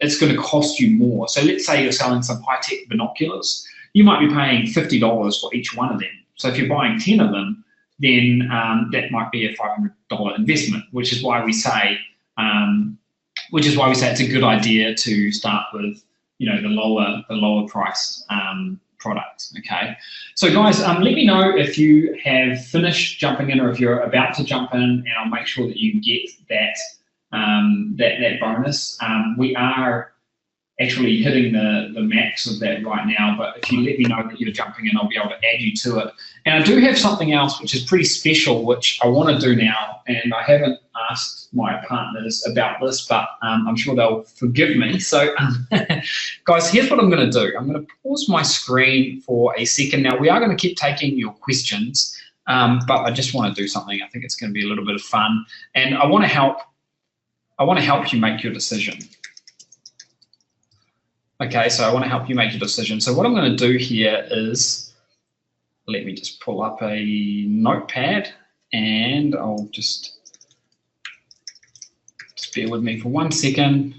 it's going to cost you more. So let's say you're selling some high-tech binoculars. You might be paying $50 for each one of them. So if you're buying 10 of them, then that might be a $500 investment, which is why we say it's a good idea to start with, you know, the lower priced products. Okay, so guys, let me know if you have finished jumping in or if you're about to jump in, and I'll make sure that you get that that bonus. We are actually hitting the max of that right now, but if you let me know that you're jumping in, I'll be able to add you to it. And I do have something else which is pretty special, which I want to do now, and I haven't asked my partners about this, but I'm sure they'll forgive me. So guys, here's what I'm going to do. I'm going to pause my screen for a second. Now, we are going to keep taking your questions, but I just want to do something. I think it's going to be a little bit of fun, and I want to help you make your decision. Okay, so I want to help you make your decision. So what I'm going to do here is, let me just pull up a notepad, and I'll just bear with me for 1 second.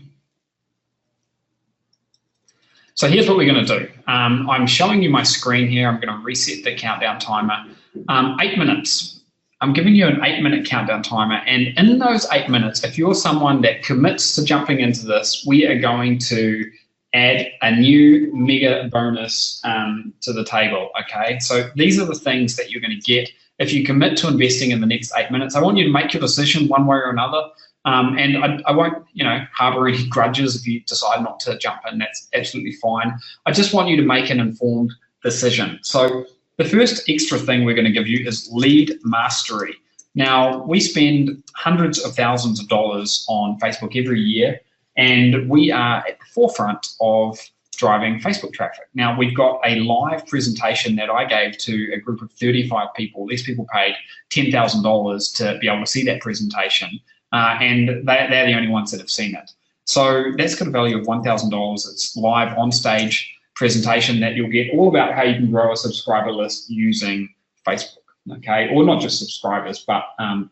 So here's what we're going to do. I'm showing you my screen here. I'm going to reset the countdown timer. 8 minutes. I'm giving you an 8-minute countdown timer. And in those 8 minutes, if you're someone that commits to jumping into this, we are going to add a new mega bonus to the table, okay? So these are the things that you're going to get if you commit to investing in the next 8 minutes. I want you to make your decision one way or another. And I won't, harbor any grudges if you decide not to jump in. That's absolutely fine. I just want you to make an informed decision. So the first extra thing we're going to give you is lead mastery. Now, we spend hundreds of thousands of dollars on Facebook every year, and we are at the forefront of driving Facebook traffic. Now, we've got a live presentation that I gave to a group of 35 people. These people paid $10,000 to be able to see that presentation. And they're the only ones that have seen it. So that's got a value of $1,000. It's live on stage presentation that you'll get all about how you can grow a subscriber list using Facebook, okay? Or not just subscribers, but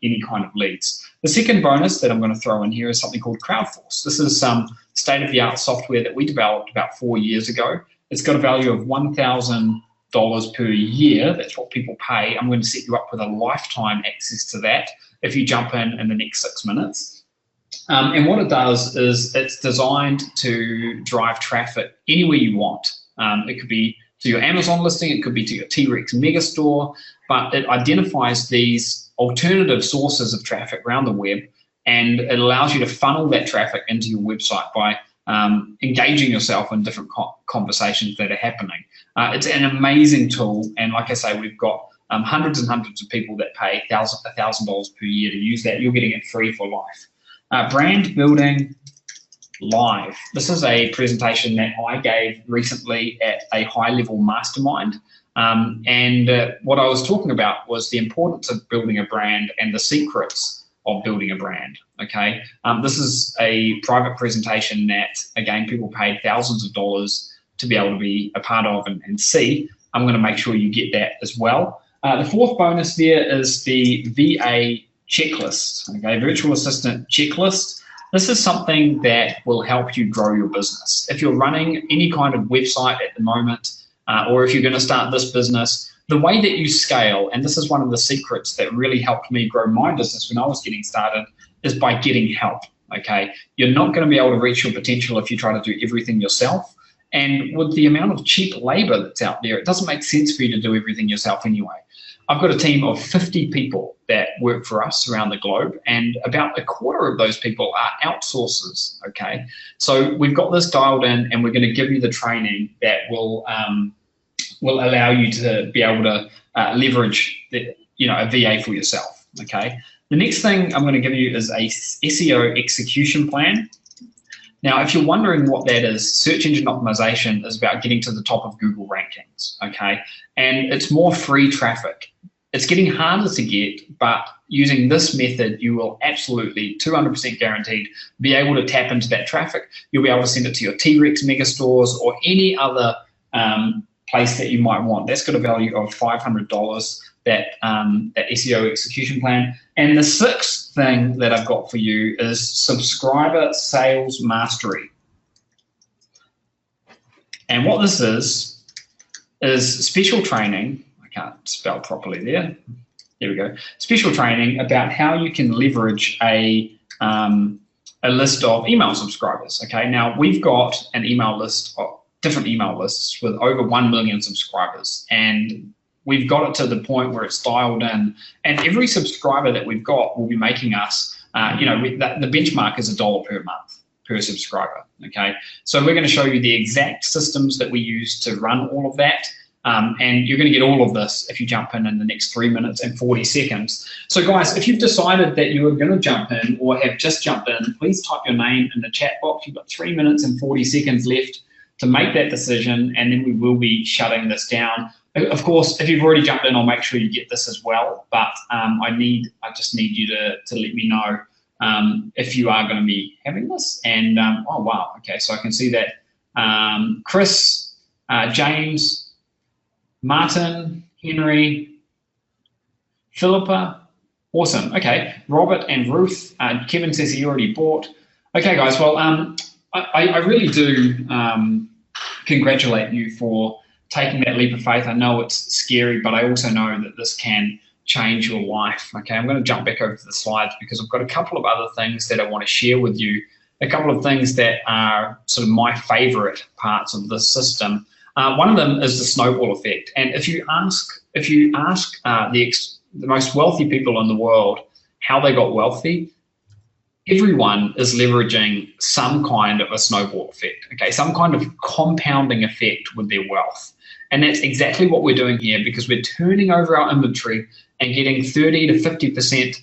any kind of leads. The second bonus that I'm going to throw in here is something called Crowdforce. This is some state-of-the-art software that we developed about 4 years ago. It's got a value of $1,000 per year. That's what people pay. I'm going to set you up with a lifetime access to that if you jump in the next 6 minutes. And what it does is it's designed to drive traffic anywhere you want. It could be to your Amazon listing, it could be to your T-Rex megastore, but it identifies these alternative sources of traffic around the web, and it allows you to funnel that traffic into your website by engaging yourself in different conversations that are happening. It's an amazing tool, and like I say, we've got hundreds and hundreds of people that pay $1,000 per year to use that. You're getting it free for life. Brand building live. This is a presentation that I gave recently at a high-level mastermind. What I was talking about was the importance of building a brand and the secrets of building a brand, okay? This is a private presentation that, again, people paid thousands of dollars to be able to be a part of and see. I'm going to make sure you get that as well. The fourth bonus there is the VA checklist, okay, virtual assistant checklist. This is something that will help you grow your business. If you're running any kind of website at the moment, or if you're going to start this business, the way that you scale, and this is one of the secrets that really helped me grow my business when I was getting started, is by getting help, okay? You're not going to be able to reach your potential if you try to do everything yourself. And with the amount of cheap labor that's out there, it doesn't make sense for you to do everything yourself anyway. I've got a team of 50 people that work for us around the globe, and about a quarter of those people are outsourcers, okay? So we've got this dialed in, and we're going to give you the training that will allow you to be able to leverage a VA for yourself, okay? The next thing I'm going to give you is a SEO execution plan. Now, if you're wondering what that is, search engine optimization is about getting to the top of Google rankings, okay? And it's more free traffic. It's getting harder to get, but using this method, you will absolutely, 200% guaranteed, be able to tap into that traffic. You'll be able to send it to your T-Rex megastores or any other place that you might want. That's got a value of $500, that SEO execution plan. And the sixth thing that I've got for you is subscriber sales mastery. And what this is special training. I can't spell properly there. There we go. Special training about how you can leverage a list of email subscribers. Okay, now we've got an email list of different email lists with over 1 million subscribers, and we've got it to the point where it's dialed in, and every subscriber that we've got will be making us, the benchmark is $1 per month per subscriber, okay? So we're going to show you the exact systems that we use to run all of that, and you're going to get all of this if you jump in the next 3 minutes and 40 seconds. So guys, if you've decided that you are going to jump in or have just jumped in, please type your name in the chat box. You've got 3 minutes and 40 seconds left to make that decision, and then we will be shutting this down. Of course, if you've already jumped in, I'll make sure you get this as well, but I just need you to let me know if you are going to be having this. And oh wow, okay, so I can see that Chris, James, Martin, Henry, Philippa, awesome. Okay, Robert and Ruth, Kevin says he already bought. Okay guys, well, I really do congratulate you for taking that leap of faith. I know it's scary, but I also know that this can change your life. Okay, I'm going to jump back over to the slides because I've got a couple of other things that I want to share with you, a couple of things that are sort of my favorite parts of this system. One of them is the snowball effect. And if you ask the most wealthy people in the world how they got wealthy, everyone is leveraging some kind of a snowball effect, okay, some kind of compounding effect with their wealth. And that's exactly what we're doing here, because we're turning over our inventory and getting 30 to 50%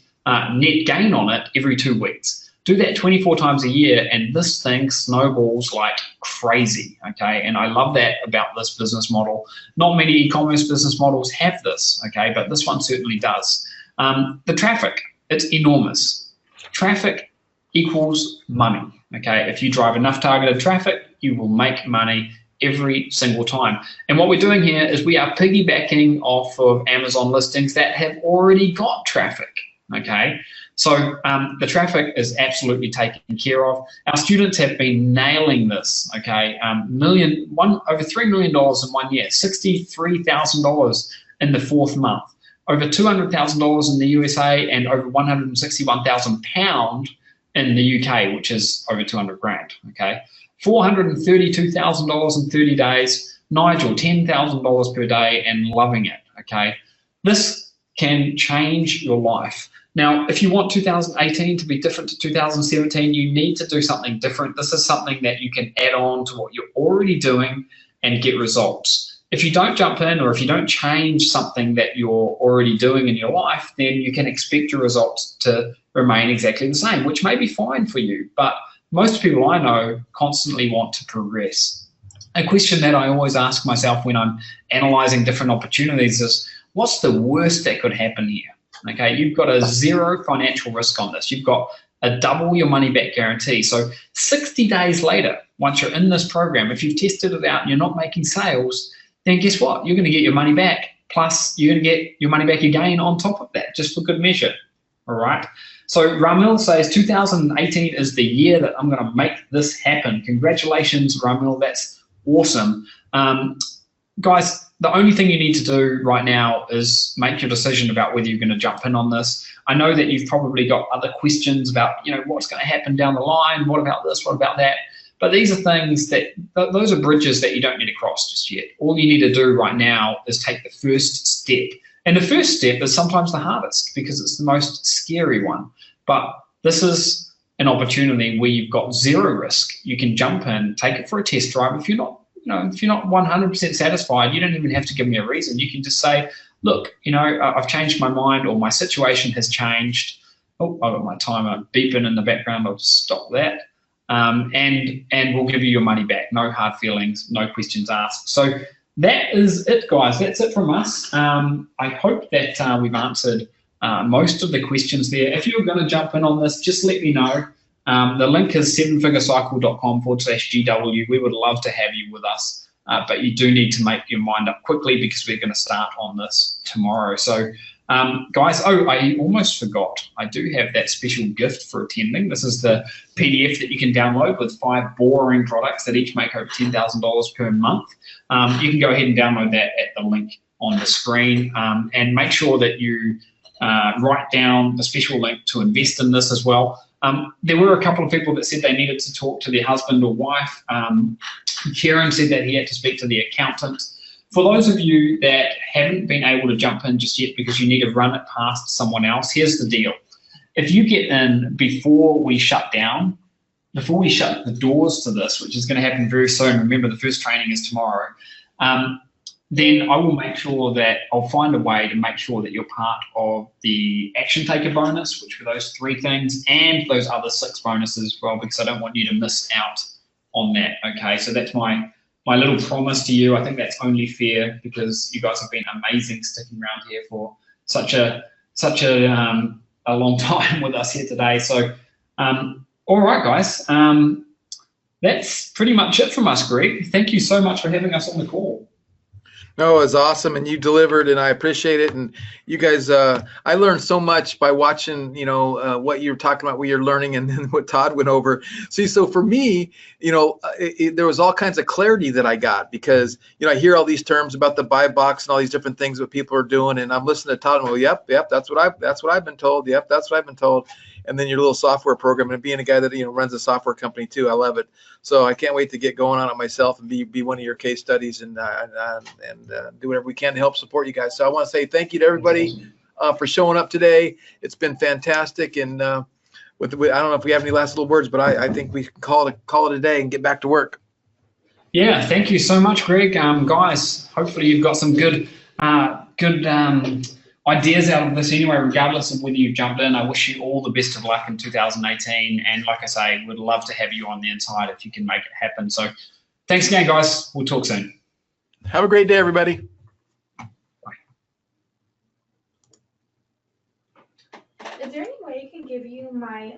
net gain on it every 2 weeks. Do that 24 times a year, and this thing snowballs like crazy, okay? And I love that about this business model. Not many e-commerce business models have this, okay, but this one certainly does. The traffic, it's enormous. Traffic equals money, okay? If you drive enough targeted traffic, you will make money every single time. And what we're doing here is we are piggybacking off of Amazon listings that have already got traffic, okay? So the traffic is absolutely taken care of. Our students have been nailing this, okay? Over $3 million in 1 year, $63,000 in the 4th month, over $200,000 in the USA, and over £161,000 in the UK, which is over 200 grand, okay? $432,000 in 30 days, Nigel, $10,000 per day, and loving it, okay? This can change your life. Now, if you want 2018 to be different to 2017, you need to do something different. This is something that you can add on to what you're already doing and get results. If you don't jump in, or if you don't change something that you're already doing in your life, then you can expect your results to remain exactly the same, which may be fine for you. But most people I know constantly want to progress. A question that I always ask myself when I'm analyzing different opportunities is, what's the worst that could happen here? Okay, you've got a 0 financial risk on this. You've got a double your money back guarantee. So 60 days later, once you're in this program, if you've tested it out and you're not making sales, then guess what? You're going to get your money back. Plus, you're going to get your money back again on top of that, just for good measure. All right. So Ramil says 2018 is the year that I'm going to make this happen. Congratulations, Ramil. That's awesome. Guys, the only thing you need to do right now is make your decision about whether you're going to jump in on this. I know that you've probably got other questions about, what's going to happen down the line. What about this? What about that? But these are things those are bridges that you don't need to cross just yet. All you need to do right now is take the first step. And the first step is sometimes the hardest because it's the most scary one. But this is an opportunity where you've got 0 risk. You can jump in, take it for a test drive. If you're not 100% satisfied, you don't even have to give me a reason. You can just say, look, I've changed my mind, or my situation has changed. Oh, I've got my timer beeping in the background. I'll just stop that. And we'll give you your money back. No hard feelings, no questions asked. So that is it, guys. That's it from us. I hope that we've answered most of the questions there. If you're going to jump in on this, just let me know. The link is 7figurecycle.com/GW. We would love to have you with us, but you do need to make your mind up quickly because we're going to start on this tomorrow. So, guys, I almost forgot. I do have that special gift for attending. This is the PDF that you can download with 5 boring products that each make over $10,000 per month. You can go ahead and download that at the link on the screen, and make sure that you write down the special link to invest in this as well. There were a couple of people that said they needed to talk to their husband or wife. Kieran said that he had to speak to the accountant. For those of you that haven't been able to jump in just yet because you need to run it past someone else, here's the deal. If you get in before we shut down, before we shut the doors to this, which is going to happen very soon, remember the first training is tomorrow, then I will make sure that I'll find a way to make sure that you're part of the action taker bonus, which were those 3 things, and those other 6 bonuses as well, because I don't want you to miss out on that. Okay, so that's my little promise to you. I think that's only fair because you guys have been amazing sticking around here for such a long time with us here today. So, all right, guys, that's pretty much it from us, Greg. Thank you so much for having us on the call. No, it was awesome, and you delivered, and I appreciate it. And you guys, I learned so much by watching, what you're talking about, what you're learning, and then what Todd went over. See, so for me, there was all kinds of clarity that I got because, I hear all these terms about the buy box and all these different things that people are doing, and I'm listening to Todd and, well, yep, that's what I've been told. Yep, that's what I've been told. And then your little software program, and being a guy that runs a software company too, I love it. So I can't wait to get going on it myself and be one of your case studies and do whatever we can to help support you guys. So I want to say thank you to everybody for showing up today. It's been fantastic. And I don't know if we have any last little words, but I think we can call it a day and get back to work. Yeah, thank you so much, Greg. Guys, hopefully you've got some good ideas out of this anyway, regardless of whether you've jumped in. I wish you all the best of luck in 2018. And like I say, we'd love to have you on the inside if you can make it happen. So thanks again, guys. We'll talk soon. Have a great day, everybody. Bye. Is there any way I can give you my